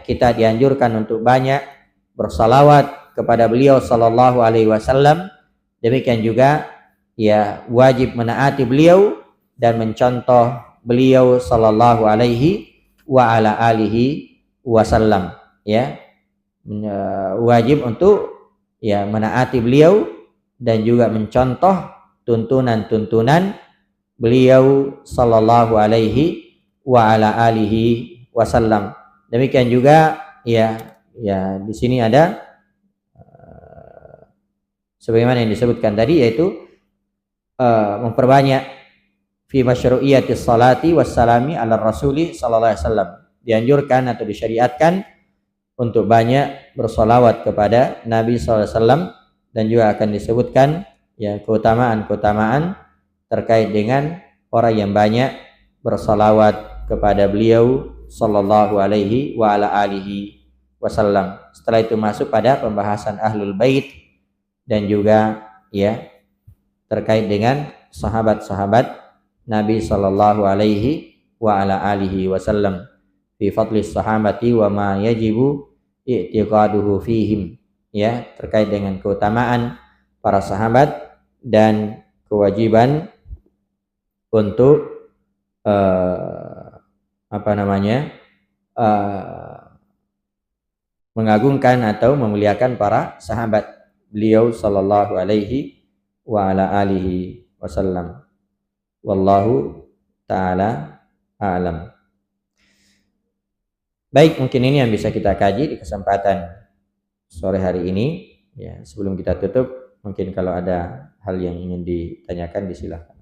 Kita dianjurkan untuk banyak bersalawat kepada beliau sallallahu alaihi wasallam. Demikian juga wajib menaati beliau dan mencontoh beliau sallallahu alaihi wa ala alihi wasallam. Wajib untuk menaati beliau dan juga mencontoh tuntunan-tuntunan beliau sallallahu alaihi wa ala alihi wasallam. Demikian juga di sini ada sebagaimana yang disebutkan tadi, yaitu memperbanyak fi masyru'iyatis salati wassalami ala rasuli sallallahu alaihi wasallam. Dianjurkan atau disyariatkan untuk banyak bersolawat kepada Nabi sallallahu alaihi wasallam, dan juga akan disebutkan keutamaan-keutamaan terkait dengan orang yang banyak bersolawat kepada beliau sallallahu alaihi wa ala alihi wasallam. Setelah itu masuk pada pembahasan ahlul bait dan juga terkait dengan sahabat-sahabat Nabi sallallahu alaihi wa ala alihi wasallam, fi fadlis sahabati wa ma yajibu i'tiqaduhu fihim, terkait dengan keutamaan para sahabat dan kewajiban untuk mengagungkan atau memuliakan para sahabat beliau sallallahu alaihi wa ala alihi wasallam. Wallahu ta'ala a'lam. Baik, mungkin ini yang bisa kita kaji di kesempatan sore hari ini. Sebelum kita tutup, mungkin kalau ada hal yang ingin ditanyakan disilakan.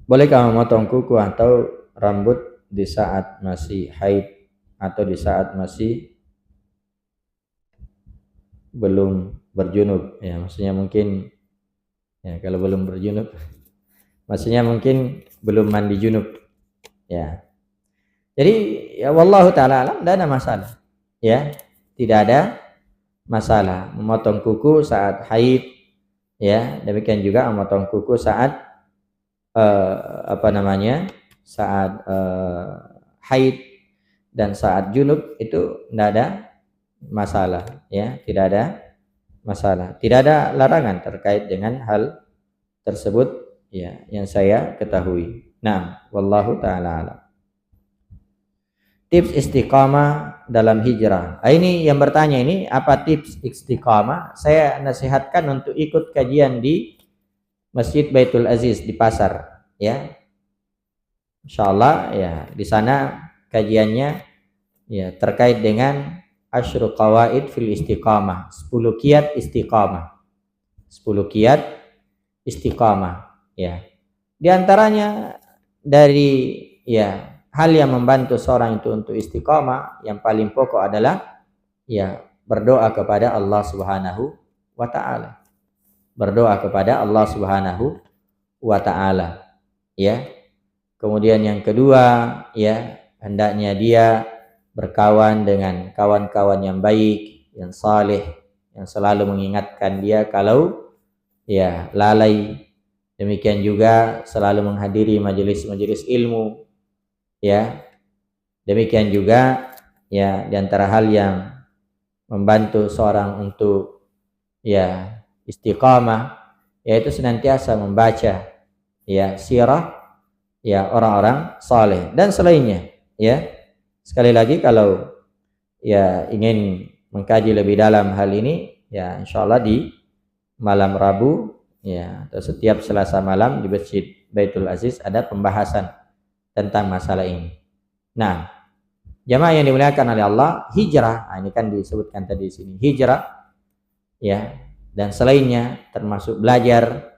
Bolehkah memotong kuku atau rambut di saat masih haid atau di saat masih belum berjunub? Ya, maksudnya mungkin ya kalau belum berjunub, maksudnya mungkin belum mandi junub. Ya. Jadi ya wallahu taala alam, tidak ada masalah. Ya, tidak ada masalah memotong kuku saat haid. Ya, demikian juga memotong kuku saat saat haid dan saat junub itu tidak ada masalah, ya, tidak ada masalah, tidak ada larangan terkait dengan hal tersebut, ya, yang saya ketahui. Nah, wallahu taala alam. Tips istiqamah dalam hijrah. Ini yang bertanya ini apa tips istiqamah? Saya nasihatkan untuk ikut kajian di Masjid Baitul Aziz di pasar, ya. Insyaallah ya di sana kajiannya ya terkait dengan asyru qawaid fil istiqamah, 10 kiat istiqamah. 10 kiat istiqamah, ya. Di antaranya dari ya hal yang membantu seorang itu untuk istiqamah yang paling pokok adalah ya berdoa kepada Allah Subhanahu wa taala. Berdoa kepada Allah Subhanahu wa taala, ya. Kemudian yang kedua, ya, hendaknya dia berkawan dengan kawan-kawan yang baik, yang saleh, yang selalu mengingatkan dia kalau ya lalai. Demikian juga selalu menghadiri majelis-majelis ilmu, ya. Demikian juga ya di antara hal yang membantu seorang untuk ya istiqamah yaitu senantiasa membaca ya sirah ya orang-orang saleh dan selainnya, ya. Sekali lagi kalau ya ingin mengkaji lebih dalam hal ini ya insyaallah di malam Rabu ya atau setiap Selasa malam di Masjid Baitul Aziz ada pembahasan tentang masalah ini. Nah, jamaah yang dimuliakan oleh Allah, hijrah, ini kan disebutkan tadi di sini, hijrah ya dan selainnya termasuk belajar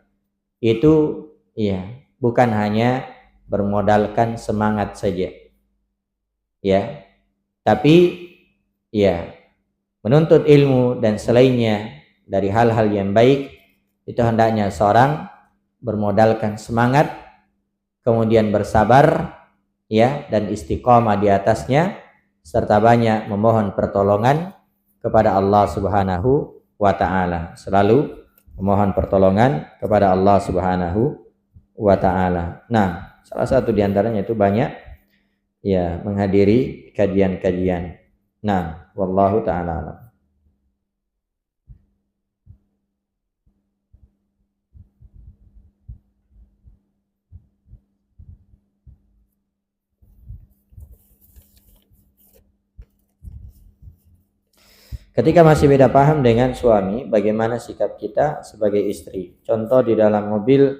itu ya bukan hanya bermodalkan semangat saja, ya, tapi ya menuntut ilmu dan selainnya dari hal-hal yang baik itu hendaknya seorang bermodalkan semangat, kemudian bersabar, ya, dan istiqomah di atasnya serta banyak memohon pertolongan kepada Allah Subhanahu wa taala. Selalu memohon pertolongan kepada Allah Subhanahu wa taala. Nah, salah satu di antaranya itu banyak ya menghadiri kajian-kajian. Nah, wallahu taala alam. Ketika masih beda paham dengan suami, bagaimana sikap kita sebagai istri? Contoh di dalam mobil,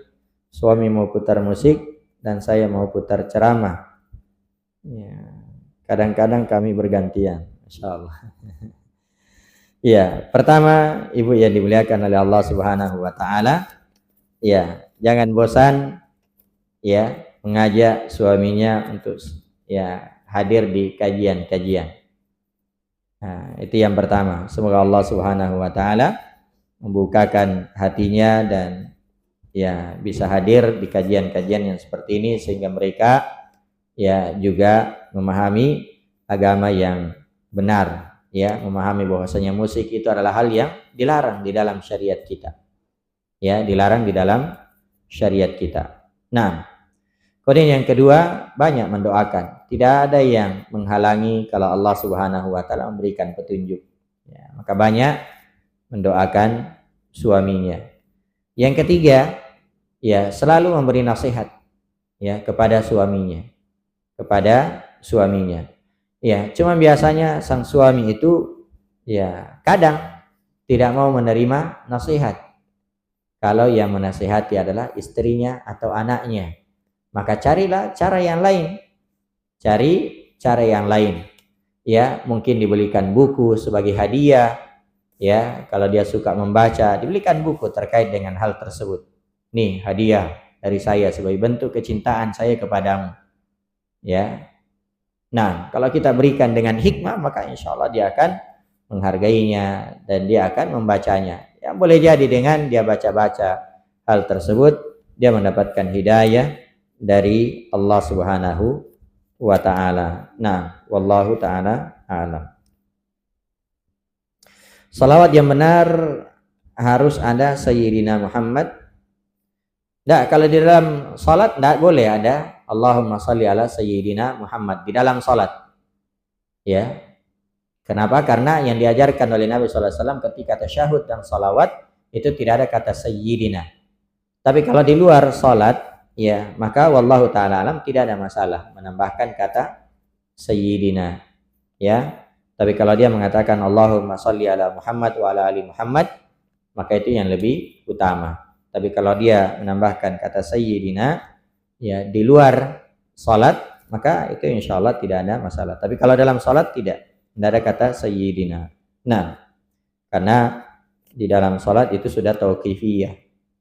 suami mau putar musik dan saya mau putar ceramah. Ya, kadang-kadang kami bergantian, Masya Allah. Ya, pertama, ibu yang dimuliakan oleh Allah Subhanahu wa taala, ya, jangan bosan ya mengajak suaminya untuk ya hadir di kajian-kajian. Nah, itu yang pertama. Semoga Allah Subhanahu wa taala membukakan hatinya dan ya bisa hadir di kajian-kajian yang seperti ini sehingga mereka ya juga memahami agama yang benar, ya, memahami bahwasanya musik itu adalah hal yang dilarang di dalam syariat kita. Ya, dilarang di dalam syariat kita. Nah, kemudian yang kedua, banyak mendoakan. Tidak ada yang menghalangi kalau Allah Subhanahu wa taala memberikan petunjuk. Ya, maka banyak mendoakan suaminya. Yang ketiga, ya selalu memberi nasihat ya kepada suaminya. Kepada suaminya. Ya, cuma biasanya sang suami itu ya kadang tidak mau menerima nasihat. Kalau yang menasihati adalah istrinya atau anaknya, maka carilah cara yang lain. Cari cara yang lain. Ya, mungkin dibelikan buku sebagai hadiah. Ya, kalau dia suka membaca, dibelikan buku terkait dengan hal tersebut. Nih, hadiah dari saya sebagai bentuk kecintaan saya kepadamu. Ya. Nah, kalau kita berikan dengan hikmah, maka insya Allah dia akan menghargainya dan dia akan membacanya. Ya, boleh jadi dengan dia baca-baca hal tersebut, dia mendapatkan hidayah dari Allah Subhanahu wa ta'ala. Nah, wallahu ta'ala a'lam. Salawat yang benar harus ada Sayyidina Muhammad. Nah, kalau di dalam salat tidak boleh ada Allahumma salli ala Sayyidina Muhammad di dalam salat. Ya. Kenapa? Karena yang diajarkan oleh Nabi SAW ketika tasyahud dan salawat itu tidak ada kata Sayyidina. Tapi kalau di luar salat, ya, maka wallahu ta'ala alam tidak ada masalah menambahkan kata Sayyidina. Ya. Tapi kalau dia mengatakan Allahumma salli ala Muhammad wa ala ali Muhammad, maka itu yang lebih utama. Tapi kalau dia menambahkan kata Sayyidina ya di luar salat, maka itu insya Allah tidak ada masalah. Tapi kalau dalam salat tidak ada kata Sayyidina. Nah, karena di dalam salat itu sudah tauqifiyah,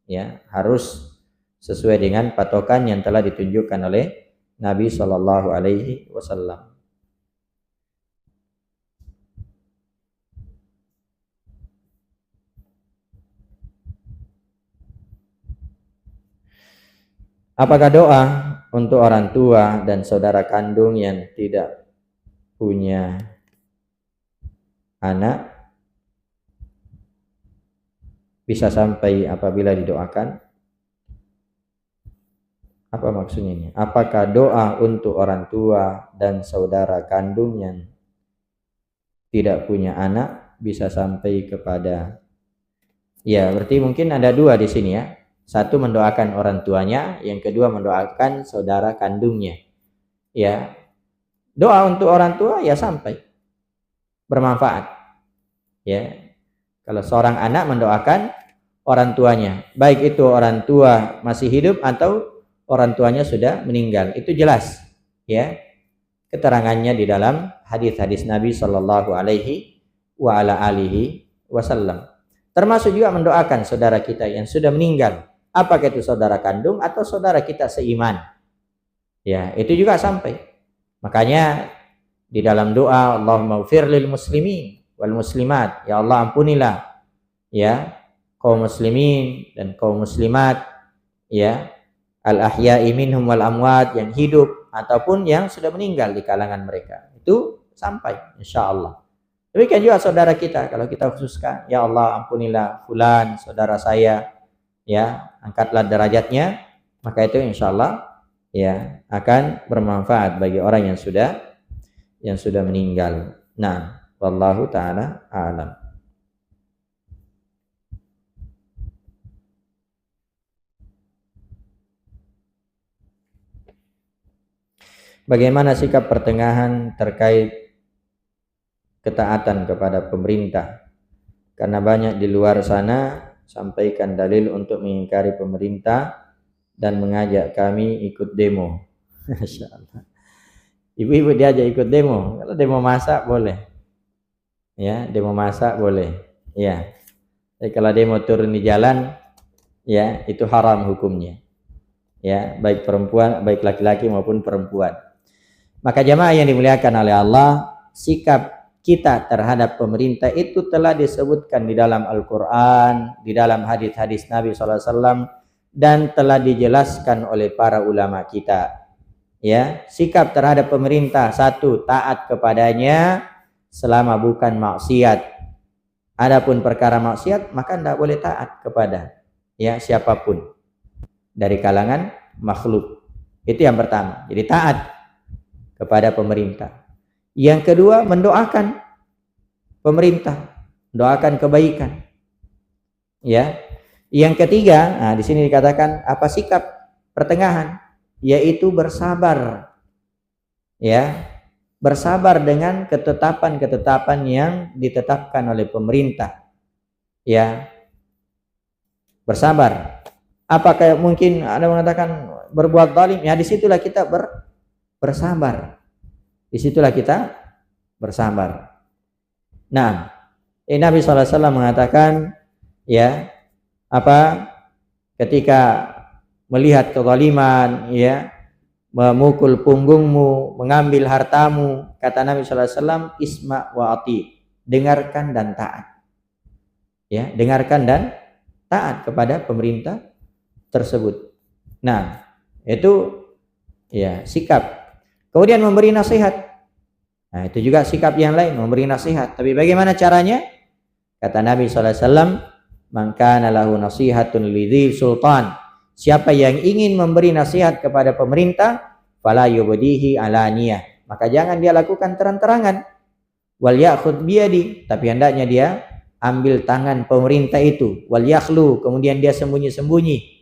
ya, harus sesuai dengan patokan yang telah ditunjukkan oleh Nabi Shallallahu Alaihi Wasallam. Apakah doa untuk orang tua dan saudara kandung yang tidak punya anak bisa sampai apabila didoakan? Apa maksudnya ini? Apakah doa untuk orang tua dan saudara kandung yang tidak punya anak bisa sampai kepada? Ya, berarti mungkin ada dua di sini ya. Satu mendoakan orang tuanya, yang kedua mendoakan saudara kandungnya. Ya, doa untuk orang tua ya sampai bermanfaat. Ya, kalau seorang anak mendoakan orang tuanya, baik itu orang tua masih hidup atau orang tuanya sudah meninggal, itu jelas. Ya, keterangannya di dalam hadis-hadis Nabi Shallallahu Alaihi Wasallam. Termasuk juga mendoakan saudara kita yang sudah meninggal. Apakah itu saudara kandung atau saudara kita seiman? Ya, itu juga sampai. Makanya di dalam doa Allahumma ghfir lil muslimin wal muslimat, ya Allah ampunilah ya kaum muslimin dan kaum muslimat, ya al ahya'i minhum wal amwat, yang hidup ataupun yang sudah meninggal di kalangan mereka. Itu sampai insyaallah. Demikian juga saudara kita, kalau kita khususkan, ya Allah ampunilah fulan saudara saya, ya angkatlah derajatnya, maka itu insyaallah ya akan bermanfaat bagi orang yang sudah meninggal. Nah, wallahu taala a'lam. Bagaimana sikap pertengahan terkait ketaatan kepada pemerintah? Karena banyak di luar sana sampaikan dalil untuk mengingkari pemerintah dan mengajak kami ikut demo. Masya Allah. Ibu-ibu diajak ikut demo. Kalau demo masak boleh. Ya, demo masak boleh. Ya. Tapi kalau demo turun di jalan, ya itu haram hukumnya. Ya, baik perempuan, baik laki-laki maupun perempuan. Maka jamaah yang dimuliakan oleh Allah, sikap kita terhadap pemerintah itu telah disebutkan di dalam Al-Quran, di dalam hadis-hadis Nabi SAW, dan telah dijelaskan oleh para ulama kita. Ya, sikap terhadap pemerintah, satu, taat kepadanya selama bukan maksiat. Adapun perkara maksiat, maka tidak boleh taat kepada ya siapapun dari kalangan makhluk. Itu yang pertama. Jadi taat kepada pemerintah. Yang kedua, mendoakan pemerintah, doakan kebaikan. Ya. Yang ketiga, nah di sini dikatakan apa sikap pertengahan, yaitu bersabar. ya, bersabar dengan ketetapan-ketetapan yang ditetapkan oleh pemerintah, ya, bersabar. Apakah mungkin ada mengatakan berbuat zalim? Ya, disitulah kita bersabar. Disitulah kita bersabar. Nah, Nabi SAW mengatakan, ya, apa, ketika melihat kezaliman, ya, memukul punggungmu, mengambil hartamu, kata Nabi SAW, isma wa ati, dengarkan dan taat. Ya, dengarkan dan taat kepada pemerintah tersebut. Nah, itu ya sikap. Kemudian memberi nasihat. Nah, itu juga sikap yang lain, memberi nasihat. Tapi bagaimana caranya? Kata Nabi SAW, man kana lahu nasihatun lidhi sultan, siapa yang ingin memberi nasihat kepada pemerintah, fala yubdihi alaniyah, maka jangan dia lakukan terang-terangan. Wal ya'khud biyadi, tapi hendaknya dia ambil tangan pemerintah itu. Wal yakhlu, kemudian dia sembunyi-sembunyi.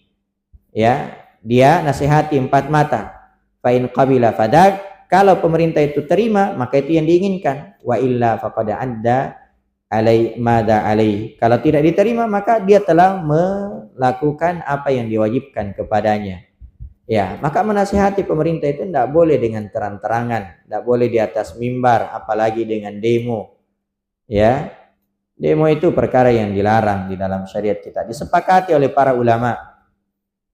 Ya, dia nasihati empat mata. Fa in qabila fadak, kalau pemerintah itu terima, maka itu yang diinginkan. Wa illa faqad adda alai mada alai, kalau tidak diterima maka dia telah melakukan apa yang diwajibkan kepadanya. Ya, maka menasihati pemerintah itu tidak boleh dengan terang-terangan, tidak boleh di atas mimbar, apalagi dengan demo. Ya, demo itu perkara yang dilarang di dalam syariat kita, disepakati oleh para ulama.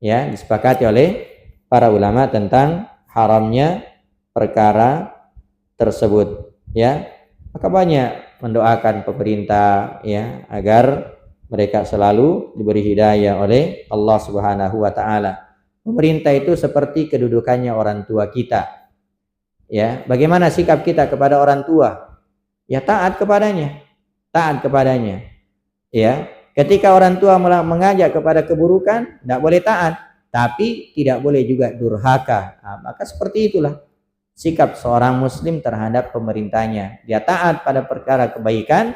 Ya, disepakati oleh para ulama tentang haramnya perkara tersebut. Ya, maka banyak mendoakan pemerintah, ya, agar mereka selalu diberi hidayah oleh Allah Subhanahu wa taala. Pemerintah itu seperti kedudukannya orang tua kita. Ya, bagaimana sikap kita kepada orang tua? Ya, taat kepadanya. Taat kepadanya. Ya, ketika orang tua mengajak kepada keburukan, tidak boleh taat, tapi tidak boleh juga durhaka. Nah, maka seperti itulah sikap seorang muslim terhadap pemerintahnya. Dia taat pada perkara kebaikan,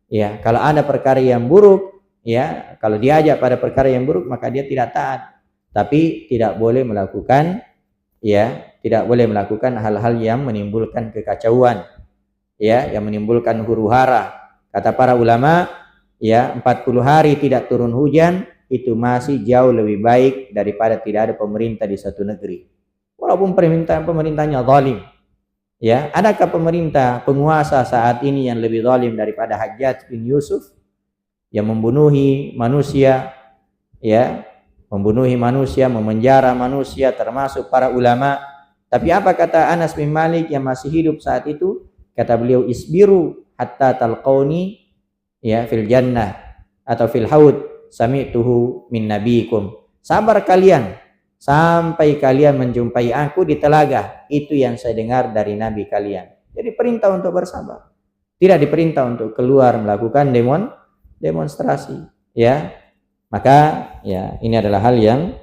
ya. Kalau ada perkara yang buruk, ya, kalau diajak pada perkara yang buruk, maka dia tidak taat. Tapi tidak boleh melakukan, ya, tidak boleh melakukan hal-hal yang menimbulkan kekacauan, ya, yang menimbulkan huru-hara. Kata para ulama, ya, 40 hari tidak turun hujan itu masih jauh lebih baik daripada tidak ada pemerintah di satu negeri. Walaupun pemerintahnya zalim. Ya, adakah pemerintah penguasa saat ini yang lebih zalim daripada Hajjaj bin Yusuf yang membunuhi manusia, ya, membunuhi manusia, memenjara manusia, termasuk para ulama. Tapi apa kata Anas bin Malik yang masih hidup saat itu? Kata beliau, isbiru hatta talqauni, ya, fil jannah atau fil haud sami'tuhu min nabiikum. Sabar kalian sampai kalian menjumpai aku di telaga, itu yang saya dengar dari nabi kalian. Jadi perintah untuk bersabar, tidak diperintah untuk keluar melakukan demonstrasi, ya. Maka, ya, ini adalah hal yang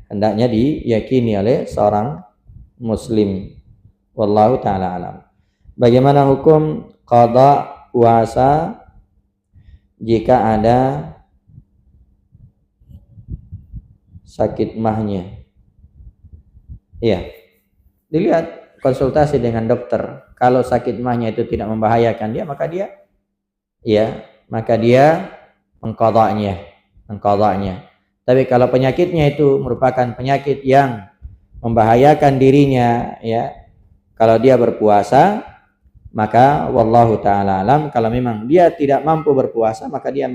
hendaknya diyakini oleh seorang muslim. Wallahu ta'ala alam. Bagaimana hukum qada puasa jika ada sakit mahnya? Iya, dilihat, konsultasi dengan dokter. Kalau sakit mahnya itu tidak membahayakan dia, maka dia mengqadanya. Tapi kalau penyakitnya itu merupakan penyakit yang membahayakan dirinya, ya, kalau dia berpuasa, maka wallahu ta'ala alam, kalau memang dia tidak mampu berpuasa, maka dia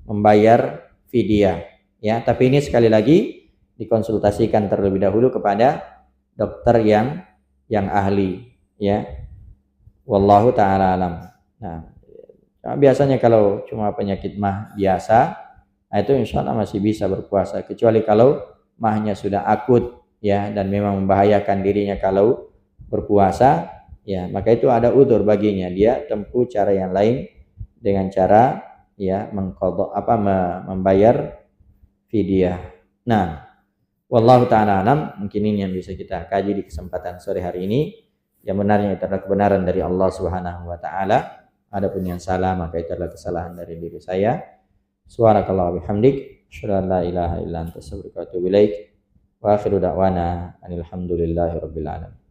membayar fidyah, ya. Tapi ini sekali lagi dikonsultasikan terlebih dahulu kepada dokter yang ahli, ya. Wallahu ta'ala alam. Nah, biasanya kalau cuma penyakit mah biasa, nah itu insya Allah masih bisa berpuasa. Kecuali kalau mahnya sudah akut, ya, dan memang membahayakan dirinya kalau berpuasa, ya, maka itu ada udzur baginya. Dia tempuh cara yang lain dengan cara, ya, membayar fidyah. Nah, wallahu ta'ala alam. Mungkin ini yang bisa kita kaji di kesempatan sore hari ini. Yang benarnya itu adalah kebenaran dari Allah Subhanahu wa taala. Adapun yang salah maka itu adalah kesalahan dari diri saya. Subhanakallah wa bihamdik, asyhadu an la ilaha illa anta astaghfiruka wa atubu ilaik. Wa akhiru da'wana alhamdulillahi rabbil alamin.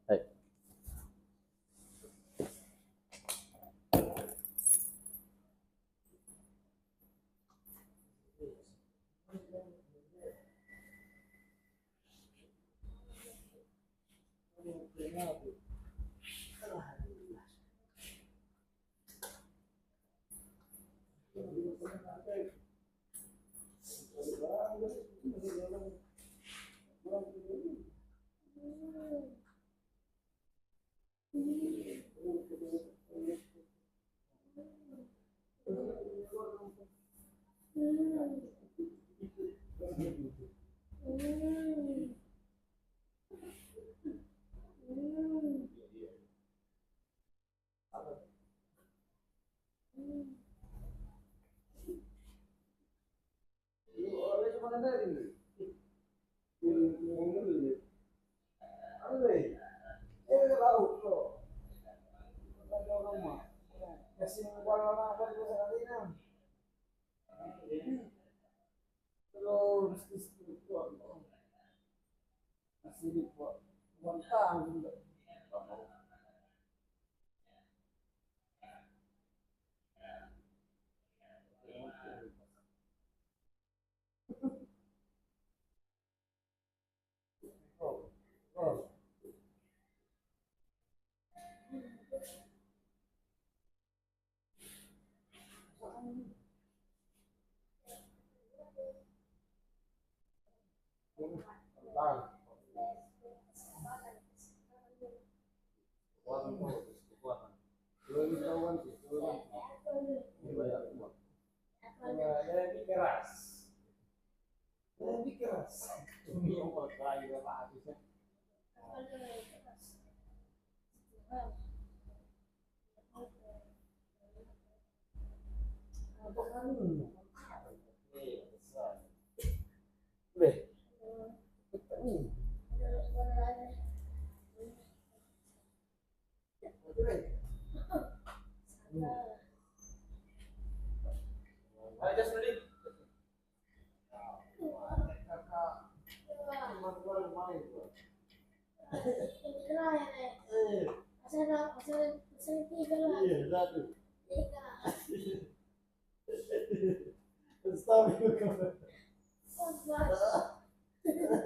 Baik.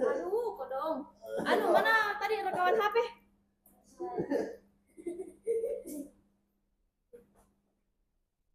Aduh, kodong. Anu mana tadi rekaman HP?